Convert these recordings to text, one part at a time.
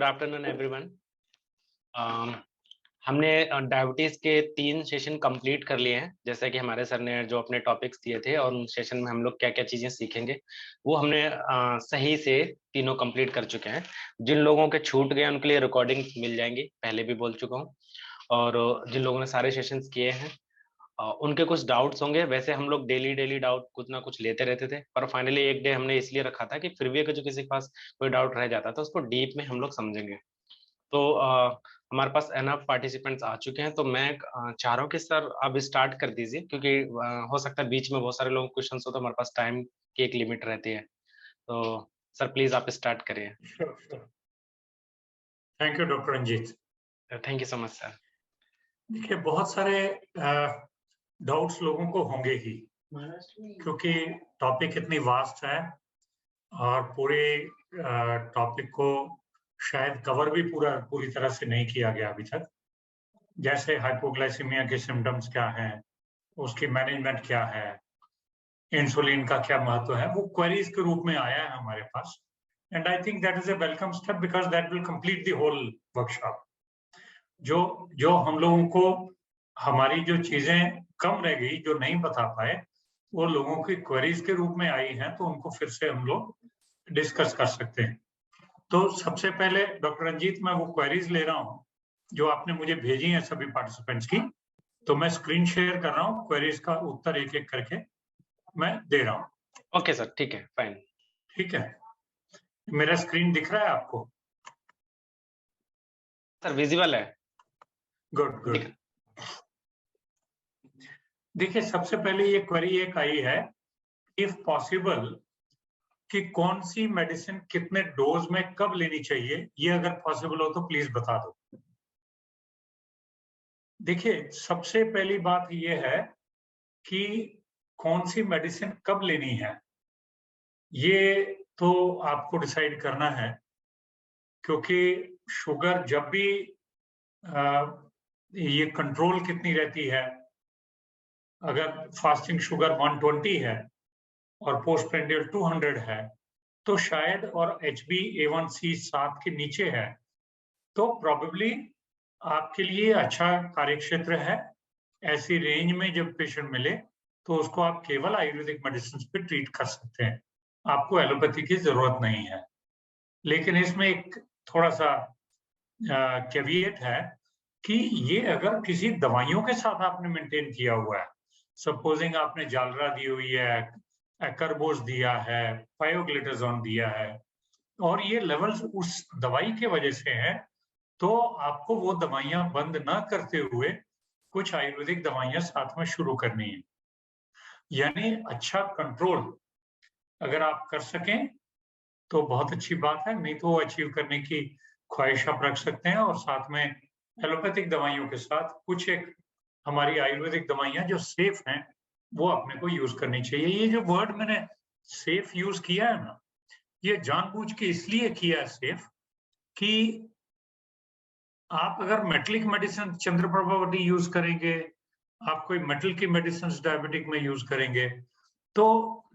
Good afternoon everyone. हमने diabetes के 3 session complete कर लिए हैं, जैसा कि हमारे सर ने जो अपने टॉपिक्स दिए थे और उन सेशन में हम लोग क्या क्या चीजें सीखेंगे वो हमने सही से तीनों कंप्लीट कर चुके हैं। जिन लोगों के छूट गए उनके लिए रिकॉर्डिंग मिल जाएंगी, पहले भी बोल चुका हूँ। और जिन लोगों ने सारे सेशंस किए हैं उनके कुछ डाउट्स होंगे। वैसे हम लोग डेली डाउट कुछ ना कुछ लेते रहते थे, पर फाइनली एक डे हमने इसलिए रखा था कि फिर भी अगर जो किसी के पास कोई डाउट रह जाता था उसको डीप में हम लोग समझेंगे। तो हमारे पास एनफ पार्टिसिपेंट्स आ चुके हैं, तो मैं चाह रहा हूँ कि सर अब स्टार्ट कर दीजिए, क्योंकि हो सकता है बीच में बहुत सारे लोगों क्वेश्चन हो तो हमारे पास टाइम की एक लिमिट रहती है। तो सर प्लीज आप स्टार्ट करिए। Sure. Thank you doctor Ranjit. Thank you so much sir. देखिए, बहुत सारे डाउट्स लोगों को होंगे ही, क्योंकि टॉपिक इतनी वास्ट है और पूरे टॉपिक को शायद कवर भी पूरी तरह से नहीं किया गया अभी तक। जैसे हाइपोग्लाइसीमिया के सिम्टम्स क्या हैं, उसकी मैनेजमेंट क्या है, इंसुलिन का क्या महत्व है, वो क्वेरीज के रूप में आया है हमारे पास। And I think that is a welcome step because that will complete the whole workshop. जो जो हम लोगों को हमारी जो चीजें कम रह गई, जो नहीं बता पाए, वो लोगों की क्वेरीज के रूप में आई हैं, तो उनको फिर से हम लोग डिस्कस कर सकते हैं। तो सबसे पहले डॉक्टर रंजीत, मैं वो क्वेरीज ले रहा हूँ जो आपने मुझे भेजी हैं सभी पार्टिसिपेंट्स की। तो मैं स्क्रीन शेयर कर रहा हूँ, क्वेरीज का उत्तर एक एक करके मैं दे रहा हूँ। ओके सर, ठीक है, फाइन। ठीक है, मेरा स्क्रीन दिख रहा है आपको? सर विजिबल है। Good good. देखिए, सबसे पहले ये क्वेरी एक आई है, इफ पॉसिबल, कि कौन सी मेडिसिन कितने डोज में कब लेनी चाहिए, ये अगर पॉसिबल हो तो प्लीज बता दो। देखिए, सबसे पहली बात ये है कि कौन सी मेडिसिन कब लेनी है, ये तो आपको डिसाइड करना है, क्योंकि शुगर जब भी ये कंट्रोल कितनी रहती है, अगर फास्टिंग शुगर 120 है और पोस्ट प्रेंडियल 200 है, तो शायद, और HbA1c 7 के नीचे है, तो प्रॉबेबली आपके लिए अच्छा कार्यक्षेत्र है। ऐसी रेंज में जब पेशेंट मिले तो उसको आप केवल आयुर्वेदिक मेडिसिन पे ट्रीट कर सकते हैं, आपको एलोपैथी की जरूरत नहीं है। लेकिन इसमें एक थोड़ा सा कैविएट है कि ये अगर किसी दवाइयों के साथ आपने मेंटेन किया हुआ है, सपोजिंग आपने जालरा दी हुई है, एक्करबोस दिया है, पायोग्लिटाजोन दिया है, और ये लेवल्स उस दवाई के वजह से हैं, तो आपको वो दवाइयां बंद ना करते हुए कुछ आयुर्वेदिक दवाइयां साथ में शुरू करनी है। यानी अच्छा कंट्रोल अगर आप कर सकें तो बहुत अच्छी बात है, नहीं तो वो अचीव करने की ख्वाहिश आप रख सकते हैं। और साथ में एलोपैथिक दवाइयों के साथ कुछ एक हमारी आयुर्वेदिक दवाइयां जो सेफ हैं वो अपने को यूज करनी चाहिए। ये जो वर्ड मैंने सेफ यूज किया है ना, ये जानबूझ के इसलिए किया है सेफ, कि आप अगर मेटलिक मेडिसिन चंद्रप्रभावती यूज करेंगे, आप कोई मेटल की मेडिसिन डायबिटिक में यूज करेंगे, तो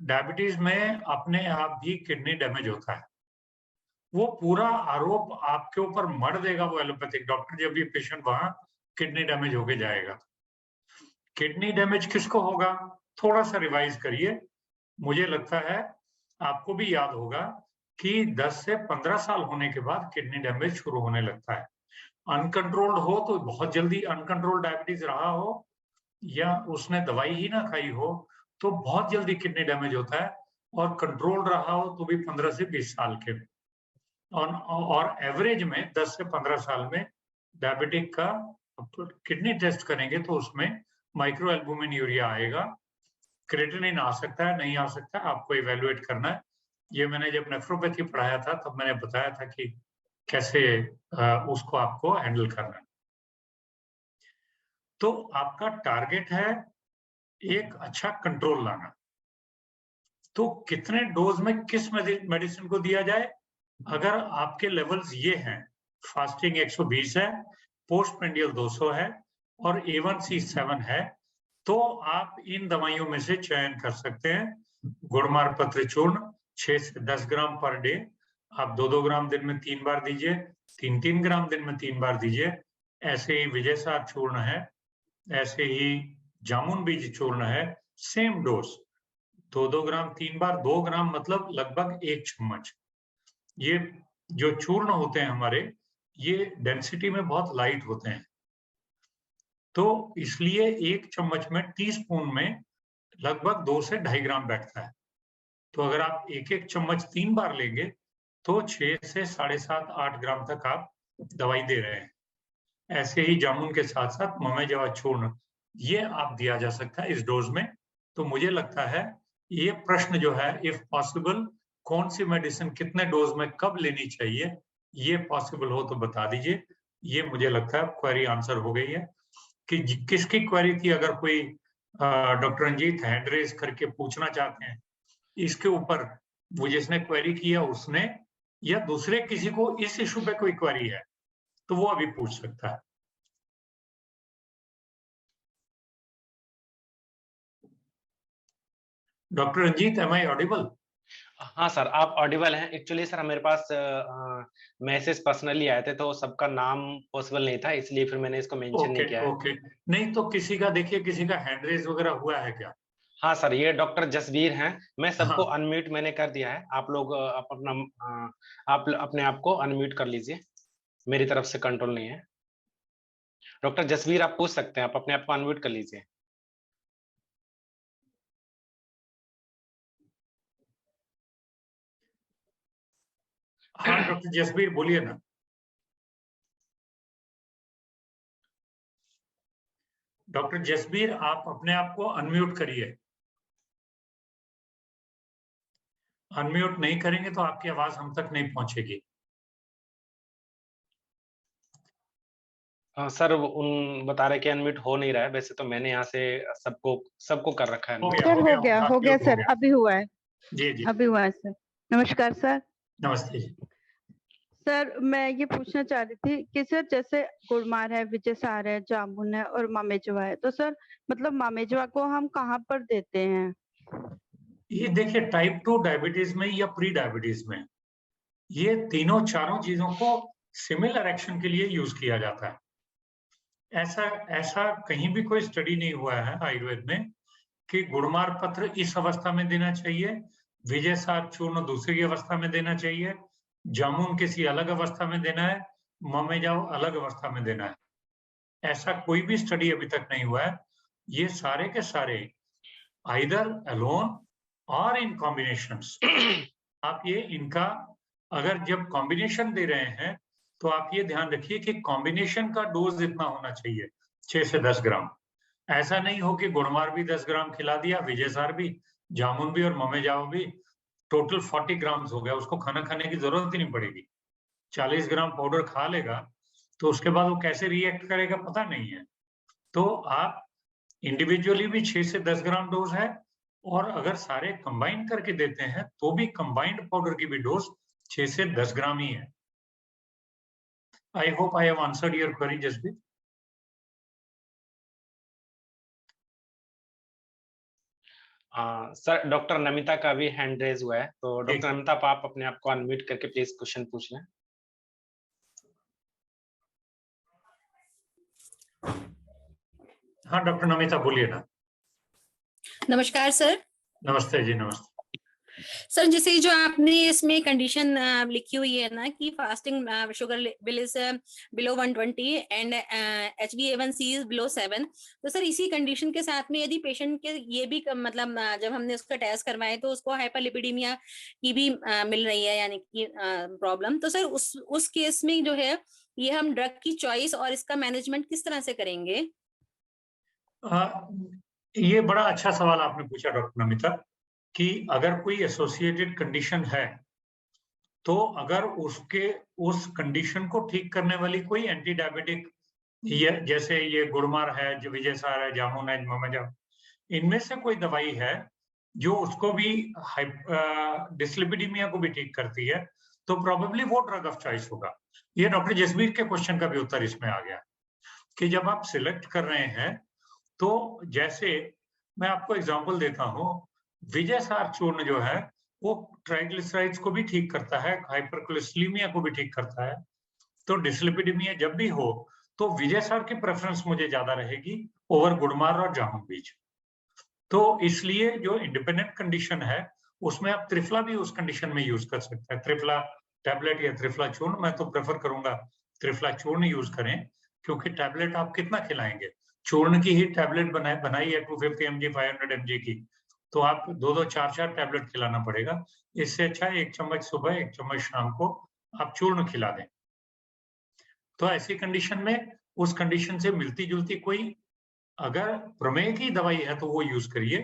डायबिटीज में अपने आप भी किडनी डैमेज होता है। वो पूरा आरोप आपके ऊपर मढ़ देगा वो एलोपैथिक डॉक्टर, जब ये पेशेंट वहां किडनी डैमेज होके जाएगा। किडनी डैमेज किसको होगा, थोड़ा सा रिवाइज करिए। मुझे लगता है आपको भी याद होगा कि 10 से 15 साल होने के बाद किडनी डैमेज शुरू होने लगता है। अनकंट्रोल्ड हो तो बहुत जल्दी, अनकंट्रोल्ड डायबिटीज रहा हो या उसने दवाई ही ना खाई हो तो बहुत जल्दी किडनी डैमेज होता है, और कंट्रोल रहा हो तो भी 15 से 20 साल के। और एवरेज में 10 से 15 साल में डायबिटिक का किडनी टेस्ट करेंगे तो उसमें माइक्रो एल्बुमिन यूरिया आएगा, क्रेटिनिन आ सकता है, नहीं आ सकता, आपको इवेलुएट करना है। ये मैंने जब नेफ्रोपैथी पढ़ाया था तब मैंने बताया था कि कैसे उसको आपको हैंडल करना है। तो आपका टारगेट है एक अच्छा कंट्रोल लाना। तो कितने डोज में किस मेडिसिन को दिया जाए, अगर आपके लेवल्स ये हैं, फास्टिंग 120 है, पोस्ट प्रेंडियल 200 है और A1C 7 है, तो आप इन दवाइयों में से चयन कर सकते हैं। गुड़मार पत्र चूर्ण 6 से 10 ग्राम पर डे आप 2-2 ग्राम दिन में 3 बार दीजिए, 3-3 ग्राम दिन में 3 बार दीजिए। ऐसे ही विजयसार चूर्ण है, ऐसे ही जामुन बीज चूर्ण है, सेम डोज 2-2 ग्राम 3 बार, 2 ग्राम मतलब लगभग 1 चम्मच। ये जो चूर्ण होते हैं हमारे, ये डेंसिटी में बहुत लाइट होते हैं, तो इसलिए 1 चम्मच में, टीस्पून में लगभग 2 से 2.5 ग्राम बैठता है। तो अगर आप 1-1 चम्मच 3 बार लेंगे तो 6 से 7.5-8 ग्राम तक आप दवाई दे रहे हैं। ऐसे ही जामुन के साथ साथ ममे जवा चूर्ण, ये आप दिया जा सकता है इस डोज में। तो मुझे लगता है ये प्रश्न जो है, इफ पॉसिबल, कौन सी मेडिसिन कितने डोज में कब लेनी चाहिए, ये पॉसिबल हो तो बता दीजिए। ये मुझे लगता है क्वेरी आंसर हो गई है। कि किसकी क्वेरी थी, अगर कोई डॉक्टर रंजीत हैंड रेज करके पूछना चाहते हैं इसके ऊपर, वो जिसने क्वेरी किया उसने, या दूसरे किसी को इस इशू पे कोई क्वेरी है तो वो अभी पूछ सकता है। Doctor Ranjit, am I audible? हाँ सर, आप ऑडिबल हैं। एक्चुअली सर मेरे पास मैसेज पर्सनली आए थे, तो सबका नाम पॉसिबल नहीं था, इसलिए फिर मैंने इसको मेंशन नहीं किया है। ओके, नहीं तो किसी का देखिए, किसी का हैंड रेज वगैरह हुआ है क्या? हाँ सर, ये डॉक्टर जसवीर हैं। मैं सबको हाँ, अनम्यूट मैंने कर दिया है। आप लोग आप अपना आप अपने आप को अनम्यूट कर लीजिए, मेरी तरफ से कंट्रोल नहीं है। डॉक्टर जसवीर, आप पूछ सकते हैं, आप अपने आप को अनम्यूट कर लीजिए। हाँ डॉक्टर जसबीर बोलिए ना। डॉक्टर जसबीर, आप अपने आप को अनम्यूट करिए। अनम्यूट नहीं करेंगे तो आपकी आवाज हम तक नहीं पहुंचेगी। सर उन बता रहे कि अनम्यूट हो नहीं रहा है। वैसे तो मैंने यहाँ से सबको सबको कर रखा है हो अनम्यूट। गया, सर हो गया, होगा, हो गया हो सर, गया। अभी हुआ है। जी जी, अभी हुआ है सर। नमस्कार सर। नमस्ते जी। सर मैं ये पूछना चाह रही थी कि सर जैसे गुड़मार है, विजयसार है, जामुन है और मामेजवा है, तो सर मतलब मामेजवा को हम कहाँ पर देते हैं? ये देखिए, टाइप 2 डायबिटीज में या प्री डायबिटीज में, ये तीनों चारों चीजों को सिमिलर एक्शन के लिए यूज किया जाता है। ऐसा ऐसा कहीं भी कोई स्टडी नहीं हुआ है आयुर्वेद में कि गुड़मार पत्र इस अवस्था में देना चाहिए, विजयसार चूर्ण दूसरी अवस्था में देना चाहिए, जामुन किसी अलग अवस्था में देना है, ममेजाव अलग अवस्था में देना है। ऐसा कोई भी स्टडी अभी तक नहीं हुआ है। ये सारे के सारे आइदर अलोन और इन कॉम्बिनेशंस। आप ये इनका अगर जब कॉम्बिनेशन दे रहे हैं तो आप ये ध्यान रखिए कि कॉम्बिनेशन का डोज इतना होना चाहिए, 6 से 10 ग्राम। ऐसा नहीं हो कि गुड़मार भी 10 ग्राम खिला दिया, विजयसार भी, जामुन भी और ममेजाव भी, टोटल 40 ग्राम्स हो गया, उसको खाना खाने की जरूरत ही नहीं पड़ेगी। 40 ग्राम पाउडर खा लेगा तो उसके बाद वो कैसे रिएक्ट करेगा पता नहीं है। तो आप इंडिविजुअली भी 6 से 10 ग्राम डोज है, और अगर सारे कंबाइन करके देते हैं तो भी कंबाइंड पाउडर की भी डोज 6 से 10 ग्राम ही है। I hope I have answered your query Jasbir. Sir doctor Namita का भी हैंड रेज हुआ है, तो डॉक्टर नमिता आप अपने आप को अनम्यूट करके प्लीज क्वेश्चन पूछ लें। हाँ डॉक्टर नमिता बोलिए ना। नमस्कार सर। नमस्ते जी, नमस्ते। सर जैसे जो आपने इसमें कंडीशन लिखी हुई है ना कि fasting sugar level is below 120 and HbA1c is below 7, तो सर इसी कंडीशन के साथ में यदि पेशेंट के ये भी मतलब जब हमने उसका टेस्ट करवाए तो उसको हाइपरलिपिडीमिया की भी मिल रही है यानी कि प्रॉब्लम, तो सर उस केस में जो है ये हम ड्रग की चॉइस और इसका मैनेजमेंट किस तरह से करेंगे? ये बड़ा अच्छा सवाल आपने पूछा डॉक्टर नमिता, कि अगर कोई एसोसिएटेड कंडीशन है तो अगर उसके उस कंडीशन को ठीक करने वाली कोई एंटी डायबिटिक, ये जैसे ये गुड़मार है, जो विजयसार है, जामुन है, ममेजाव, इनमें से कोई दवाई है जो उसको भी डिस्लिपिडीमिया को भी ठीक करती है, तो प्रोबेबली वो ड्रग ऑफ चॉइस होगा। ये डॉक्टर जसबीर के क्वेश्चन का भी उत्तर इसमें आ गया कि जब आप सिलेक्ट कर रहे हैं तो जैसे मैं आपको एग्जांपल देता हूं, विजयसार चूर्ण जो है वो ट्राइग्लिसराइड्स को भी ठीक करता है, हाइपरकोलेस्टेरोलेमिया को भी ठीक करता है। तो डिस्लिपिडेमिया जब भी हो तो विजयसार की प्रेफरेंस मुझे ज्यादा रहेगी ओवर गुडमार और जामुन बीज। तो इसलिए जो इंडिपेंडेंट कंडीशन है उसमें आप त्रिफला भी उस कंडीशन में यूज कर सकते हैं, त्रिफला टैबलेट या त्रिफला चूर्ण। मैं तो प्रेफर करूंगा त्रिफला चूर्ण यूज करें, क्योंकि टैबलेट आप कितना खिलाएंगे, चूर्ण की ही टैबलेट बनाई है 250 mg 500 mg की, तो आप 2-2 4-4 टैबलेट खिलाना पड़ेगा। इससे अच्छा 1 चम्मच सुबह 1 चम्मच शाम को आप चूर्ण खिला दें। तो ऐसी कंडीशन में उस कंडीशन से मिलती जुलती कोई अगर प्रमेह की दवाई है तो वो यूज करिए,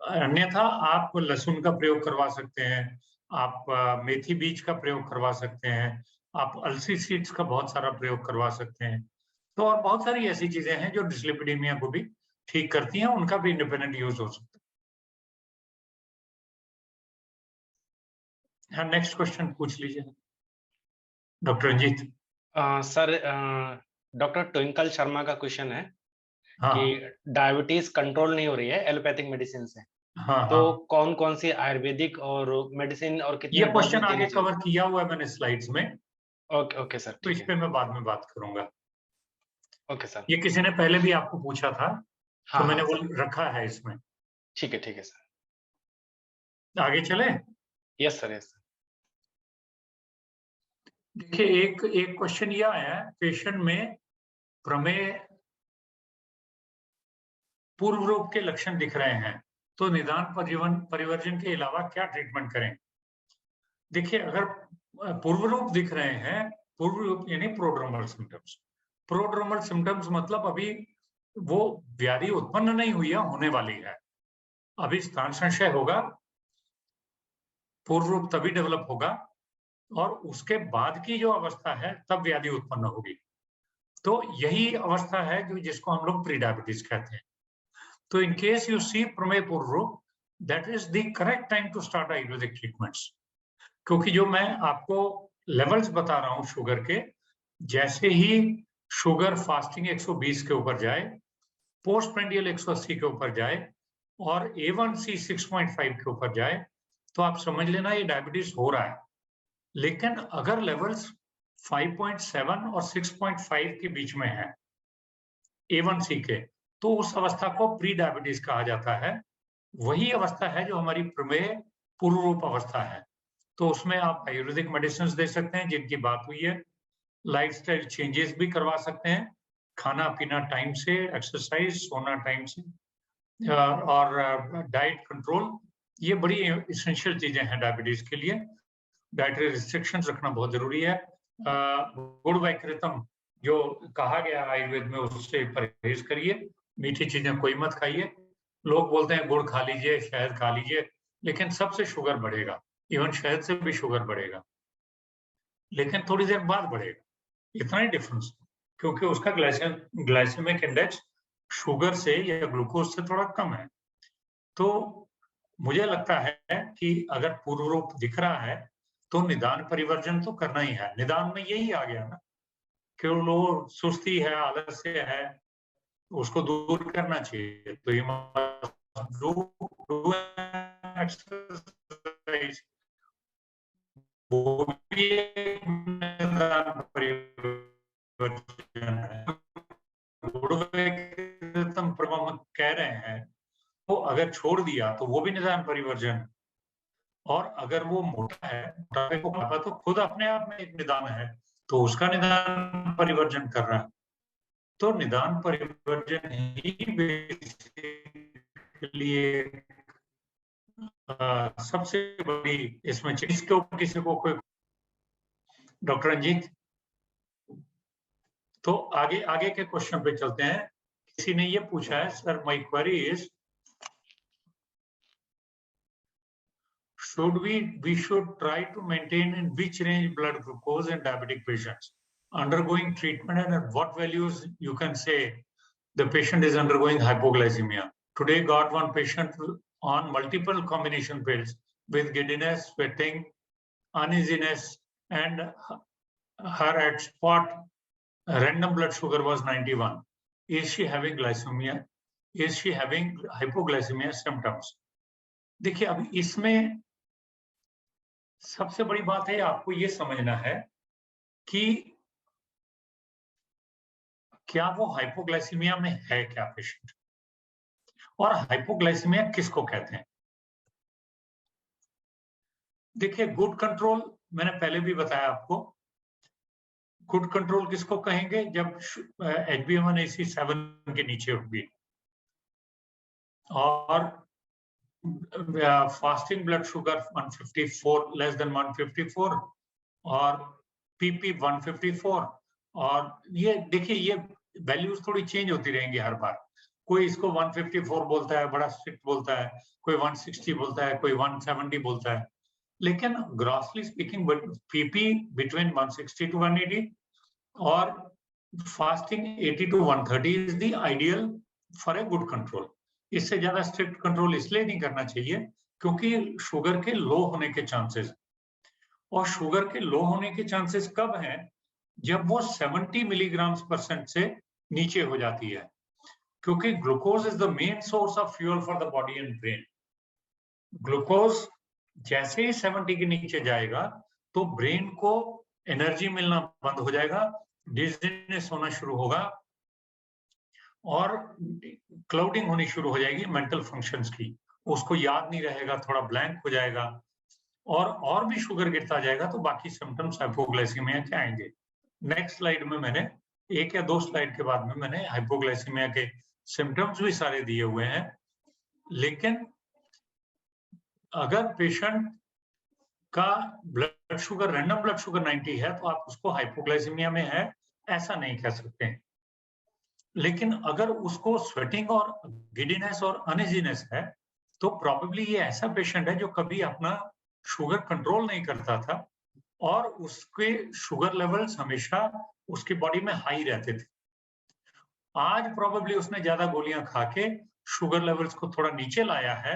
अन्यथा आप लहसुन का प्रयोग करवा सकते हैं, आप मेथी बीज का प्रयोग करवा सकते हैं, आप अलसी सीड्स का बहुत सारा प्रयोग करवा सकते हैं। तो और बहुत सारी ऐसी चीजें हैं जो डिस्लिपिडेमिया को भी ठीक करती हैं, उनका भी इंडिपेंडेंट यूज हो सकता है। हाँ, नेक्स्ट क्वेश्चन पूछ लीजिए doctor Ranjit. Sir, doctor Twinkle Sharma का क्वेश्चन है हाँ कि डायबिटीज कंट्रोल नहीं हो रही है एलोपैथिक मेडिसिन से, हाँ तो हाँ, कौन कौन सी आयुर्वेदिक और मेडिसिन और कितने ये डोज क्वेश्चन में आगे देनी चाहिए? कवर किया हुआ है मैंने स्लाइड्स में, ओके ओके सर, तो ठीक इस है। पे मैं बाद में बात करूंगा। Okay sir. ये किसी ने पहले भी आपको पूछा था, तो हाँ मैंने हाँ वो सर, रखा है इसमें। ठीक है सर। आगे चले। Yes sir, yes sir. देखिए एक एक क्वेश्चन ये आया है, पेशेंट में प्रमेय पूर्व रोग के लक्षण दिख रहे हैं, तो निदान परिवर्जन के अलावा क्या ट्रीटमेंट करें। देखिए अगर पूर्व रोग दिख रहे हैं, पूर्व रोग यानी प्रोड्रोमल सिम्टम्स। प्रोड्रोमल सिम्टम्स मतलब अभी वो व्याधि उत्पन्न नहीं हुई है, होने वाली है, अभी स्थान संशय होगा, पूर्व रोग तभी डेवलप होगा और उसके बाद की जो अवस्था है तब व्याधि उत्पन्न होगी। तो यही अवस्था है जो जिसको हम लोग प्री डायबिटीज कहते हैं। तो in case you see प्रमेय पूर्व रोग, that is the correct time to start Ayurvedic treatments. क्योंकि जो मैं आपको लेवल्स बता रहा हूं शुगर के, जैसे ही शुगर फास्टिंग 120 के ऊपर जाए, पोस्ट प्रेंडियल 180 के ऊपर जाए और A1C 6.5 के ऊपर जाए, तो आप समझ लेना ये डायबिटीज हो रहा है। लेकिन अगर लेवल्स 5.7 और 6.5 के बीच में है A1C के, तो उस अवस्था को प्री डायबिटीज कहा जाता है। वही अवस्था है जो हमारी प्रमेय पूर्व रूप अवस्था है। तो उसमें आप आयुर्वेदिक मेडिसिन दे सकते हैं जिनकी बात हुई है, लाइफस्टाइल चेंजेस भी करवा सकते हैं, खाना पीना टाइम से, एक्सरसाइज, सोना टाइम से, और डाइट कंट्रोल, ये बड़ी इसेंशियल चीजें हैं डायबिटीज के लिए। डाइटरी रिस्ट्रिक्शंस रखना बहुत जरूरी है। गुड़ वैकृतम जो कहा गया आयुर्वेद में, उससे परहेज करिए, मीठी चीजें कोई मत खाइए। लोग बोलते हैं गुड़ खा लीजिए, शहद खा लीजिए, लेकिन सबसे शुगर बढ़ेगा, इवन शहद से भी शुगर बढ़ेगा, लेकिन थोड़ी देर बाद बढ़ेगा, इतना ही डिफरेंस, क्योंकि उसका ग्लाइसेमिक इंडेक्स शुगर से या ग्लूकोज से थोड़ा कम है। तो मुझे लगता है कि अगर पूर्व रूप दिख रहा है तो निदान परिवर्जन तो करना ही है। निदान में यही आ गया ना कि वो सुस्ती है, आलस्य है, उसको दूर करना चाहिए। तो ये एक्सरसाइज वो भी एक निदान परिवर्जन है। प्रभाव कह रहे हैं तो अगर छोड़ दिया तो वो भी निदान परिवर्जन, और अगर वो मोटा है, मोटापे को पापा तो खुद अपने आप में एक निदान है, तो उसका निदान परिवर्जन कर रहा है। तो निदान परिवर्जन ही बेसिकली सबसे बड़ी इसमें चीज के ऊपर किसी को कोई। डॉक्टर रंजीत, तो आगे आगे के क्वेश्चन पे चलते हैं। किसी ने ये पूछा है, sir my query is, we should try to maintain in which range blood glucose in diabetic patients undergoing treatment, and at what values you can say the patient is undergoing hypoglycemia. Today got one patient on multiple combination pills with giddiness, sweating, uneasiness, and her at spot random blood sugar was 91. Is she having glycemia? Is she having hypoglycemia symptoms? देखिए अब इसमें सबसे बड़ी बात है आपको ये समझना है कि क्या वो हाइपोग्लाइसीमिया में है क्या पेशेंट, और हाइपोग्लाइसीमिया किसको कहते हैं। देखिए, गुड कंट्रोल मैंने पहले भी बताया आपको। गुड कंट्रोल किसको कहेंगे, जब HbA1c 7 के नीचे होगी और fasting blood sugar 154 less than 154 और PP 154, और ये देखिए ये वैल्यूज थोड़ी चेंज होती रहेंगी हर बार। कोई इसको 154 बोलता है, बड़ा स्ट्रिक्ट बोलता है, कोई 160 बोलता है, कोई 170 बोलता है, लेकिन grossly speaking PP between 160 to 180 और fasting 80 to 130 is the ideal for a good control. इससे ज्यादा स्ट्रिक्ट कंट्रोल इसलिए नहीं करना चाहिए क्योंकि शुगर के लो होने के चांसेस, और शुगर के लो होने के चांसेस कब हैं, जब वो 70 mg/% से नीचे हो जाती है, क्योंकि glucose is the main source of fuel for the body and brain. Glucose जैसे ही 70 के नीचे जाएगा तो ब्रेन को एनर्जी मिलना बंद हो जाएगा, डिजीनेस होना शुरू होगा और क्लाउडिंग होनी शुरू हो जाएगी मेंटल फंक्शंस की। उसको याद नहीं रहेगा, थोड़ा ब्लैंक हो जाएगा और भी शुगर गिरता जाएगा, तो बाकी सिम्टम्स हाइपोग्लाइसीमिया के आएंगे। नेक्स्ट स्लाइड में मैंने 1 या 2 स्लाइड के बाद में मैंने हाइपोग्लाइसीमिया के सिम्टम्स भी सारे दिए हुए हैं। लेकिन अगर पेशेंट का blood sugar, random blood sugar 90 है तो आप उसको हाइपोग्लाइसीमिया में है ऐसा नहीं कह सकते हैं। लेकिन अगर उसको स्वेटिंग और गिडीनेस और अनइजीनेस है तो प्रॉबेबली ये ऐसा पेशेंट है जो कभी अपना शुगर कंट्रोल नहीं करता था और उसके शुगर लेवल्स हमेशा उसकी बॉडी में हाई रहते थे। आज प्रॉबेबली उसने ज्यादा गोलियां खा के शुगर लेवल्स को थोड़ा नीचे लाया है,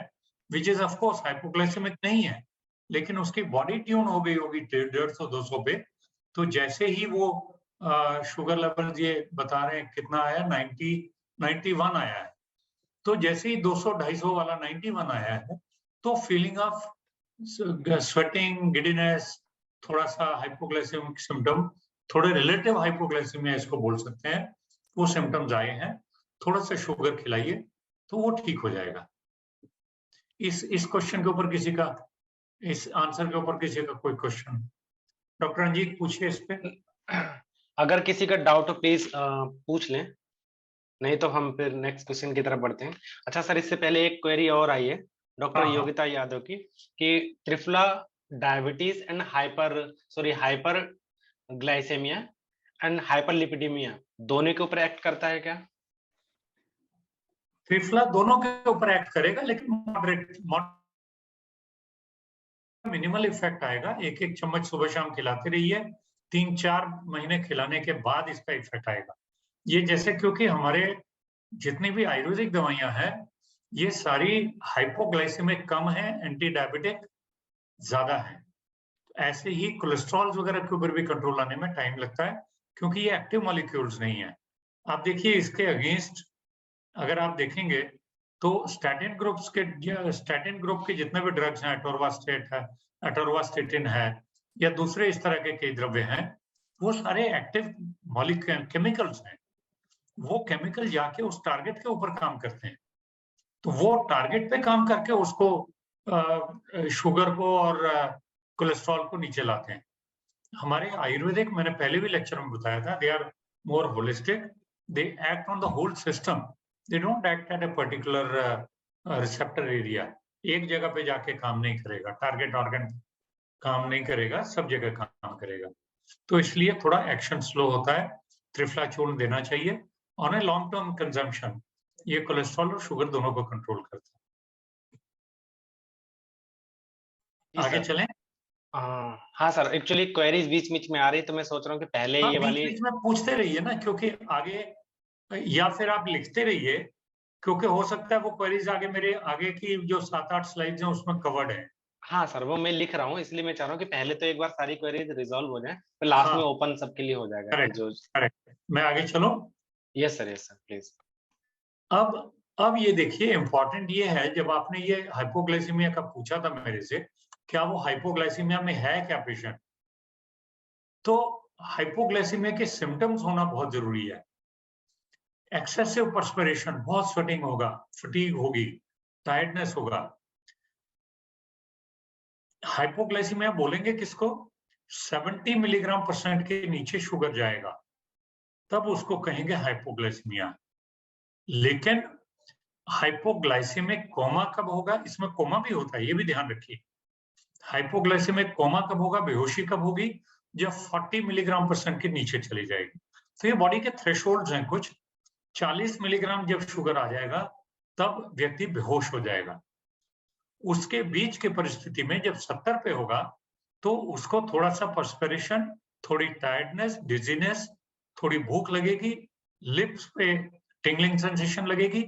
which is of course hypoglycemic नहीं है, लेकिन उसकी बॉडी ट्यून हो गई होगी 150-200 पे। तो जैसे ही वो शुगर लेवल ये बता रहे हैं कितना आया, 91 आया है, तो जैसे ही 200-250 वाला 91 आया है तो फीलिंग ऑफ स्वेटिंग, गिडीनेस, थोड़ा सा हाइपोग्लाइसेमिक सिम्टम, थोड़े रिलेटिव हाइपोग्लाइसेमिया इसको बोल सकते हैं, वो सिम्टम्स आए हैं। थोड़ा सा शुगर खिलाइए तो वो ठीक हो जाएगा। इस क्वेश्चन के ऊपर किसी का, इस आंसर के ऊपर किसी का कोई क्वेश्चन? डॉक्टर रंजीत पूछिए इस पे। अगर किसी का डाउट हो प्लीज पूछ लें, नहीं तो हम फिर नेक्स्ट क्वेश्चन की तरफ बढ़ते हैं। अच्छा सर, इससे पहले एक क्वेरी और आई है डॉक्टर योगिता यादव की कि Triphala diabetes and hyperglycemia and hyperlipidemia दोनों के ऊपर एक्ट करता है क्या? त्रिफला दोनों के ऊपर एक्ट करेगा, लेकिन मॉडरेट मिनिमल इफेक्ट आएगा। 1-1 चम्मच सुबह शाम खिलाते रहिए, 3-4 महीने खिलाने के बाद इसका इफेक्ट आएगा। ये जैसे, क्योंकि हमारे जितनी भी आयुर्वेदिक दवाइयां हैं ये सारी हाइपोग्लाइसेमिक कम है, एंटी डायबिटिक ज्यादा है। ऐसे ही कोलेस्ट्रॉल वगैरह के ऊपर भी कंट्रोल आने में टाइम लगता है क्योंकि ये एक्टिव मॉलिक्यूल्स नहीं है। आप देखिए इसके अगेंस्ट अगर आप देखेंगे तो स्टैटिन ग्रुप के जितने भी ड्रग्स हैं, एटोरवास्टेटिन है या दूसरे इस तरह के कई द्रव्य हैं, वो सारे एक्टिव मॉलिक्यूल केमिकल्स हैं। वो केमिकल जाके उस टारगेट के ऊपर काम करते हैं, तो वो टारगेट पे काम करके उसको शुगर को और कोलेस्ट्रॉल को नीचे लाते हैं। हमारे आयुर्वेदिक, मैंने पहले भी लेक्चर में बताया था, they are more holistic, they act on the whole system, they don't act at a particular receptor area. एक जगह पे जाके काम नहीं करेगा, टारगेट ऑर्गन काम नहीं करेगा, सब जगह काम करेगा। तो इसलिए थोड़ा एक्शन स्लो होता है। त्रिफला चूर्ण देना चाहिए on a long term consumption. ये कोलेस्ट्रॉल और शुगर दोनों को कंट्रोल करता है। आगे चलें? हाँ सर, एक्चुअली क्वेरीज बीच में आ रही तो मैं सोच रहा हूँ कि पहले ये वाली बीच में पूछते रहिए ना, क्योंकि आगे, या फिर आप लिखते रहिए, क्योंकि हो सकता है वो क्वेरीज आगे मेरे आगे की जो 7-8 स्लाइड्स हैं उसमें कवर्ड है। हाँ सर, वो मैं लिख रहा हूँ, इसलिए मैं चाह रहा हूँ कि पहले तो एक बार सारी क्वेरीज रिजॉल्व हो जाए, फिर लास्ट में ओपन सबके लिए हो जाएगा। करेक्ट। मैं आगे चलूं? Yes sir please. अब ये देखिए, इंपॉर्टेंट ये है, जब आपने ये हाइपोग्लाइसीमिया का पूछा था मेरे से, क्या वो हाइपोग्लाइसीमिया में है क्या पेशेंट। तो हाइपोग्लाइसीमिया के सिम्टम्स होना बहुत जरूरी है। एक्सेसिव पर्सपिरेशन, बहुत स्वेटिंग होगा, फटीग होगी, टायर्डनेस होगा। हाइपोग्लाइसीमिया बोलेंगे किसको, 70 मिलीग्राम % के नीचे शुगर जाएगा तब उसको कहेंगे हाइपोग्लाइसीमिया। लेकिन हाइपोग्लाइसीमिक कोमा कब होगा, इसमें कोमा भी होता है, ये भी ध्यान रखिए। हाइपोग्लाइसीमिक कोमा कब होगा, बेहोशी कब होगी, जब 40 मिलीग्राम % के नीचे चली जाएगी। तो ये बॉडी के थ्रेशोल्ड्स हैं कुछ। 40 मिलीग्राम जब शुगर आ जाएगा तब व्यक्ति बेहोश हो जाएगा। उसके बीच की परिस्थिति में जब 70 पे होगा तो उसको थोड़ा सा पर्सपिरेशन, थोड़ी टायर्डनेस, डिजीनेस, थोड़ी भूख लगेगी, लिप्स पे टिंगलिंग सेंसेशन लगेगी,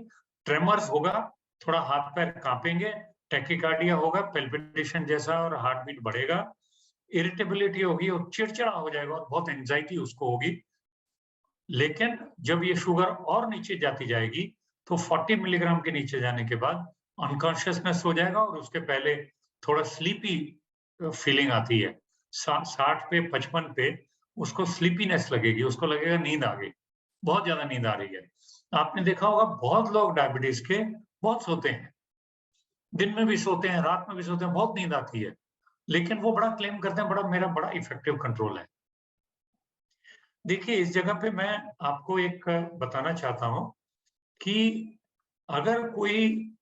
ट्रेमर्स होगा, थोड़ा हाथ पैर कांपेंगे, टैकीकार्डिया होगा, पेल्पिटेशन जैसा, और हार्ट बीट बढ़ेगा, इरिटेबिलिटी होगी और चिड़चिड़ा हो जाएगा और बहुत एंजाइटी उसको होगी। लेकिन जब ये शुगर और नीचे जाती जाएगी तो 40 मिलीग्राम के नीचे जाने के बाद अनकॉन्शियसनेस हो जाएगा और उसके पहले थोड़ा स्लीपी फीलिंग आती है। 60 पे 55 पे उसको स्लीपीनेस लगेगी, उसको लगेगा नींद आ गई, बहुत ज्यादा नींद आ रही है। आपने देखा होगा बहुत लोग डायबिटीज के बहुत सोते हैं, दिन में भी सोते हैं, रात में भी सोते हैं, बहुत नींद आती है, लेकिन वो बड़ा क्लेम करते हैं मेरा बड़ा इफेक्टिव कंट्रोल है। देखिए इस जगह पे मैं आपको एक बताना चाहता हूं कि अगर कोई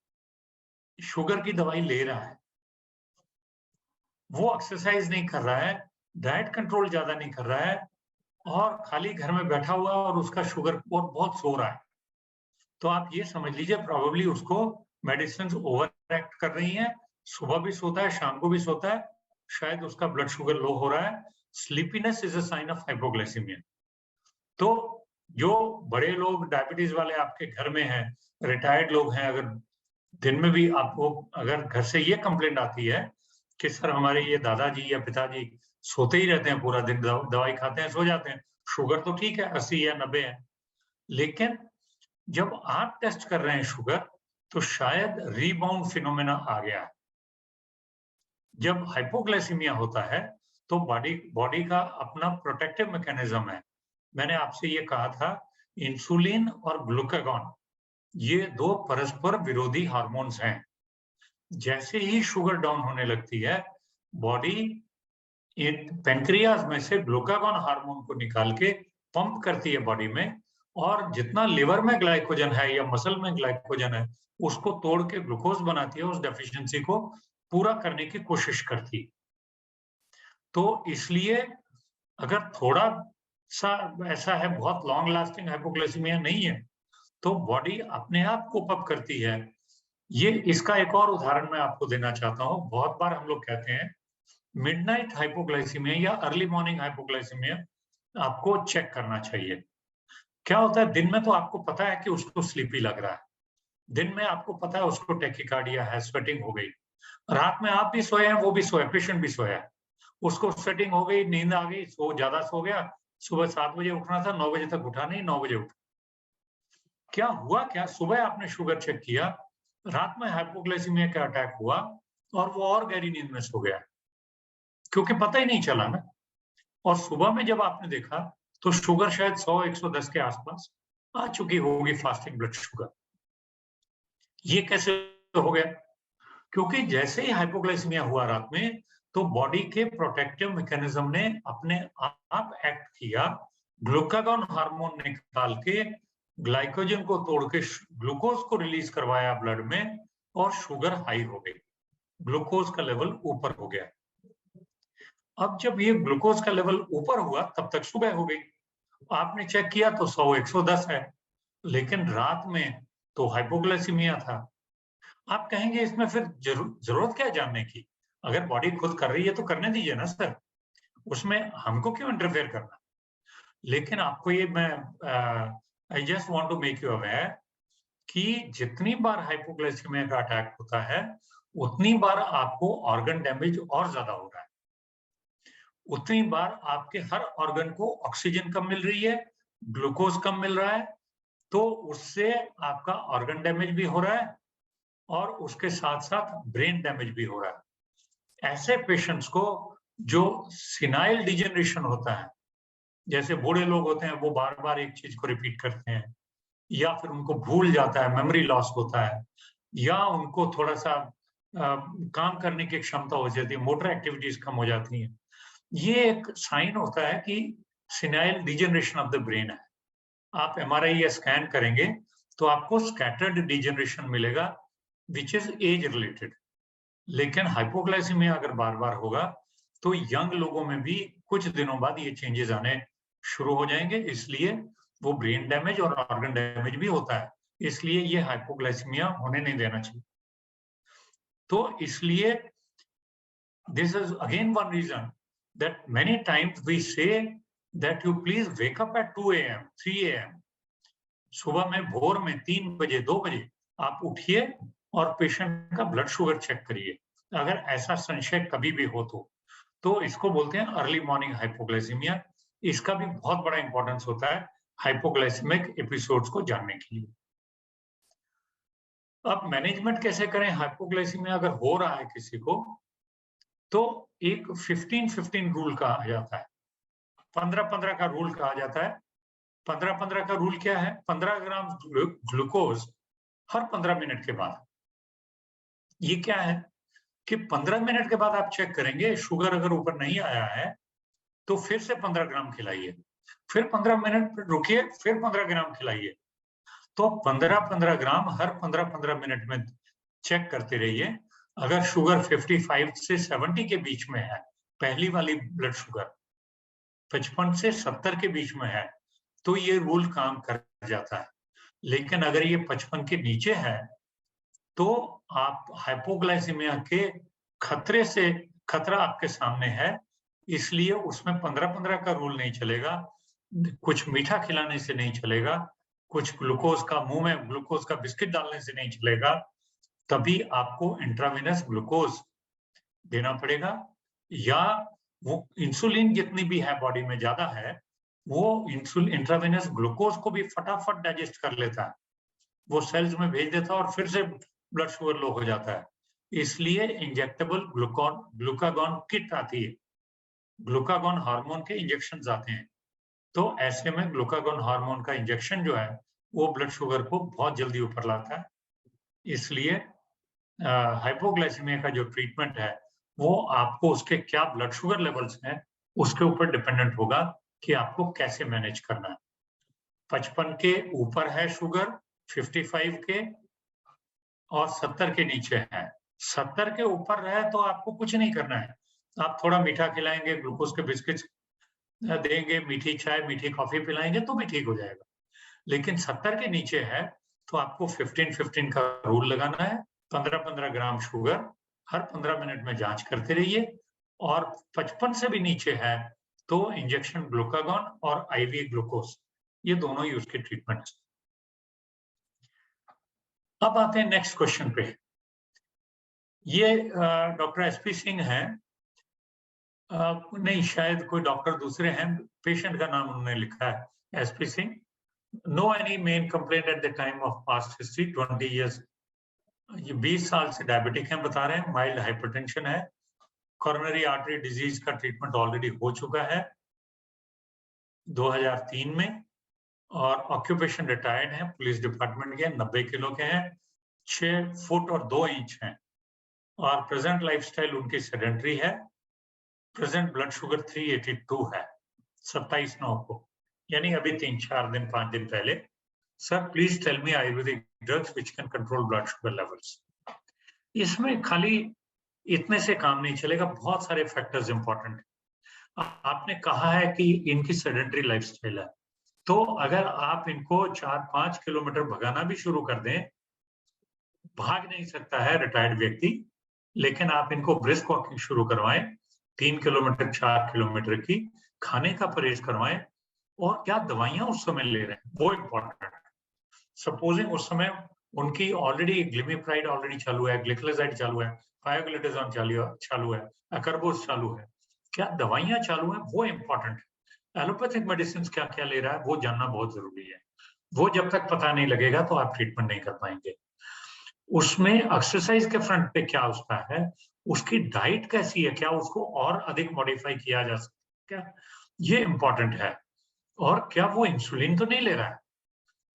शुगर की दवाई ले रहा है, वो एक्सरसाइज नहीं कर रहा है, डाइट कंट्रोल ज्यादा नहीं कर रहा है और खाली घर में बैठा हुआ और उसका शुगर और बहुत सो रहा है, तो आप ये समझ लीजिए प्रोबेबली उसको मेडिसिन ओवर एक्ट कर रही हैं। सुबह भी सोता है, शाम को भी सोता है, शायद उसका ब्लड शुगर लो हो रहा है। Sleepiness is a sign of hypoglycemia. तो जो बड़े लोग डायबिटीज वाले आपके घर में हैं, रिटायर्ड लोग हैं, अगर दिन में भी आपको अगर घर से ये कंप्लेंट आती है कि सर हमारे ये दादाजी या पिताजी सोते ही रहते हैं पूरा दिन, दवाई खाते हैं, सो जाते हैं, शुगर तो ठीक है 80 या 90 है, लेकिन जब आप टेस्ट कर रहे हैं शुगर तो शायद रीबाउंड फिनोमेना आ गया है। जब हाइपोग्लाइसीमिया होता है तो बॉडी का अपना प्रोटेक्टिव मैकेनिज्म है। मैंने आपसे ये कहा था इंसुलिन और ग्लूकागॉन ये दो परस्पर विरोधी हार्मोन्स हैं। जैसे ही शुगर डाउन होने लगती है, बॉडी पेनक्रियाज में से ग्लूकागॉन हार्मोन को निकाल के पंप करती है बॉडी में, और जितना लिवर में ग्लाइकोजन है या मसल में ग्लाइकोजन है उसको तोड़ के ग्लूकोज बनाती है, उस डेफिशिएंसी को पूरा करने की कोशिश करती। तो इसलिए अगर थोड़ा सा ऐसा है, बहुत लॉन्ग लास्टिंग हाइपोग्लाइसीमिया नहीं है, तो बॉडी अपने आप कोप अप करती है। ये इसका एक और उदाहरण मैं आपको देना चाहता हूँ। बहुत बार हम लोग कहते हैं मिडनाइट हाइपोग्लाइसीमिया या अर्ली मॉर्निंग हाइपोग्लाइसीमिया आपको चेक करना चाहिए। क्या होता है, दिन में तो आपको पता है कि उसको स्लीपी लग रहा है, दिन में आपको पता है उसको टैकीकार्डिया है, स्वेटिंग हो गई, रात में आप भी सोए हैं, वो भी सोए, पेशेंट भी सोया है, उसको स्वेटिंग हो गई, नींद आ गई, ज्यादा सो गया, सुबह 7 बजे उठना था, 9 बजे तक उठा नहीं, 9 बजे उठा। क्या हुआ, क्या सुबह आपने शुगर चेक किया, रात में हाइपोग्लाइसीमिया का अटैक हुआ और वो और गहरी नींद में सो गया क्योंकि पता ही नहीं चला ना। और सुबह में जब आपने देखा तो शुगर शायद 100-110 के आसपास आ चुकी होगी, फास्टिंग ब्लड शुगर। ये कैसे हो गया? क्योंकि जैसे ही हाइपोग्लाइसीमिया हुआ रात में तो बॉडी के प्रोटेक्टिव मैकेनिज्म ने अपने आप एक्ट किया, ग्लूकागॉन हार्मोन निकाल के ग्लाइकोजन को तोड़ के ग्लूकोज को रिलीज करवाया ब्लड में और शुगर हाई हो गई, ग्लूकोज का लेवल ऊपर हो गया। अब जब ये ग्लूकोज का लेवल ऊपर हुआ तब तक सुबह हो गई, आपने चेक किया तो 100-110 है, लेकिन रात में तो हाइपोग्लाइसीमिया था। आप कहेंगे इसमें फिर जरूरत क्या है जानने की? अगर बॉडी खुद कर रही है तो करने दीजिए ना सर, उसमें हमको क्यों इंटरफेयर करना? लेकिन आपको ये मैं I just want to make you aware कि जितनी बार हाइपोग्लाइसीमिया का अटैक होता है उतनी बार आपको ऑर्गन डैमेज और ज्यादा हो रहा है, उतनी बार आपके हर ऑर्गन को ऑक्सीजन कम मिल रही है, ग्लूकोज कम मिल रहा है, तो उससे आपका ऑर्गन डैमेज भी हो रहा है और उसके साथ साथ ब्रेन डैमेज भी हो रहा है। ऐसे पेशेंट्स को जो सिनाइल डिजेनरेशन होता है, जैसे बूढ़े लोग होते हैं वो बार बार एक चीज को रिपीट करते हैं, या फिर उनको भूल जाता है, मेमोरी लॉस होता है, या उनको थोड़ा सा काम करने की क्षमता हो जाती है, मोटर एक्टिविटीज कम हो जाती हैं, ये एक साइन होता है कि senile degeneration of the brain है। आप MRI या स्कैन करेंगे तो आपको स्कैटर्ड डिजेनरेशन मिलेगा विच इज एज रिलेटेड। लेकिन हाइपोग्लाइसीमिया अगर बार बार होगा तो यंग लोगों में भी कुछ दिनों बाद ये चेंजेस आने शुरू हो जाएंगे, इसलिए वो ब्रेन डैमेज और ऑर्गन डैमेज भी होता है, इसलिए ये हाइपोग्लाइसीमिया होने नहीं देना चाहिए। तो इसलिए this is again one reason that many times we say that you please wake up at 2 AM 3 AM, सुबह में भोर में 3 बजे 2 बजे आप उठिए और पेशेंट का ब्लड शुगर चेक करिए। अगर ऐसा संशय कभी भी हो तो इसको बोलते हैं अर्ली मॉर्निंग हाइपोग्लाइसीमिया। इसका भी बहुत बड़ा इंपॉर्टेंस होता है हाइपोग्लाइसेमिक एपिसोड्स को जानने के लिए। अब मैनेजमेंट कैसे करें हाइपोग्लाइसीमिया अगर हो रहा है किसी को, तो एक 15-15 रूल का आ जाता है, 15-15 का रूल कहा जाता है। 15-15 का रूल क्या है? 15 ग्राम ग्लूकोज हर 15 मिनट के बाद। ये क्या है कि 15 मिनट के बाद आप चेक करेंगे, शुगर अगर ऊपर नहीं आया है तो फिर से 15 ग्राम खिलाइए, फिर 15 मिनट रुकिए, फिर 15 ग्राम खिलाइए। तो 15-15 ग्राम हर 15-15 मिनट में चेक करते रहिए। अगर शुगर 55 से 70 के बीच में है, पहली वाली ब्लड शुगर 55 से 70 के बीच में है, तो ये रूल काम कर जाता है। लेकिन अगर ये 55 के नीचे है तो आप हाइपोग्लाइसीमिया के खतरा आपके सामने है, इसलिए उसमें 15-15 का रूल नहीं चलेगा। कुछ मीठा खिलाने से नहीं चलेगा, कुछ ग्लूकोज का मुंह में ग्लूकोज का बिस्किट डालने से नहीं चलेगा, तभी आपको इंट्रावेनस ग्लूकोज देना पड़ेगा। या वो इंसुलिन जितनी भी है बॉडी में ज्यादा है, वो इंट्रावेनस ग्लूकोज को भी फटाफट डाइजेस्ट कर लेता है, वो सेल्स में भेज देता है और फिर से ब्लड शुगर लो हो जाता है। इसलिए इंजेक्टेबल ग्लूकागॉन किट आती है, ग्लूकागॉन हार्मोन के इंजेक्शन आते हैं। तो ऐसे में ग्लूकागॉन हार्मोन का इंजेक्शन जो है वो ब्लड शुगर को बहुत जल्दी ऊपर लाता है। इसलिए हाइपोग्लाइसीमिया का जो ट्रीटमेंट है वो आपको उसके क्या ब्लड शुगर लेवल्स हैं उसके ऊपर डिपेंडेंट होगा कि आपको कैसे मैनेज करना है। 55 के ऊपर है शुगर, 55 के और 70 के नीचे है। 70 के ऊपर है तो आपको कुछ नहीं करना है, आप थोड़ा मीठा खिलाएंगे, ग्लूकोज के बिस्किट देंगे, मीठी चाय मीठी कॉफी पिलाएंगे तो भी ठीक हो जाएगा। लेकिन 70 के नीचे है तो आपको 15-15 का रूल लगाना है। 15-15 ग्राम शुगर हर 15 मिनट में जांच करते रहिए, और 55 से भी नीचे है तो इंजेक्शन ग्लूकागॉन और IV ग्लूकोज, ये दोनों ही उसके ट्रीटमेंट। अब आते हैं नेक्स्ट क्वेश्चन पे। ये डॉक्टर SP सिंह है, नहीं शायद कोई डॉक्टर दूसरे हैं, पेशेंट का नाम उन्होंने लिखा है SP सिंह। No any main complaint at the time of past history 20 years. ये 20 साल से डायबिटिक हैं बता रहे हैं, माइल्ड हाइपरटेंशन है, कोरोनरी आर्टरी डिजीज का ट्रीटमेंट ऑलरेडी हो चुका है 2003 में, और ऑक्यूपेशन रिटायर्ड है, पुलिस डिपार्टमेंट के, 90 किलो के हैं, 6 फुट और 2 इंच हैं, और प्रेजेंट लाइफस्टाइल उनकी सेडेंटरी है। प्रेजेंट ब्लड शुगर 382 है 27/9 को, यानी अभी 3-4 दिन 5 दिन पहले। Sir please tell me ayurvedic drugs which can control blood sugar levels. इसमें खाली इतने से काम नहीं चलेगा, बहुत सारे फैक्टर्स इंपॉर्टेंट है। आपने कहा है कि इनकी सेडेंटरी लाइफस्टाइल है, तो अगर आप इनको 4-5 किलोमीटर भगाना भी शुरू कर दें, भाग नहीं सकता है रिटायर्ड व्यक्ति, लेकिन आप इनको ब्रिस्क वॉकिंग शुरू करवाएं, 3 किलोमीटर 4 किलोमीटर की, खाने का परहेज करवाएं, और क्या दवाइयां उस समय ले रहे हैं वो इम्पोर्टेंट है। सपोजिंग उस समय उनकी ऑलरेडी ग्लिमिप्राइड ऑलरेडी चालू है, ग्लिक्लोजाइड चालू है, पायोग्लिटाजोन चालू है, अकरबोस चालू है, क्या दवाइयां चालू है वो इम्पोर्टेंट है। एलोपैथिक मेडिसिन क्या क्या ले रहा है वो जानना बहुत जरूरी है, वो जब तक पता नहीं लगेगा तो आप ट्रीटमेंट नहीं कर पाएंगे। उसमें एक्सरसाइज के फ्रंट पे क्या उसका है, उसकी डाइट कैसी है, क्या उसको और अधिक मॉडिफाई किया जा सकता है क्या, ये इंपॉर्टेंट है। और क्या वो इंसुलिन तो नहीं ले रहा है।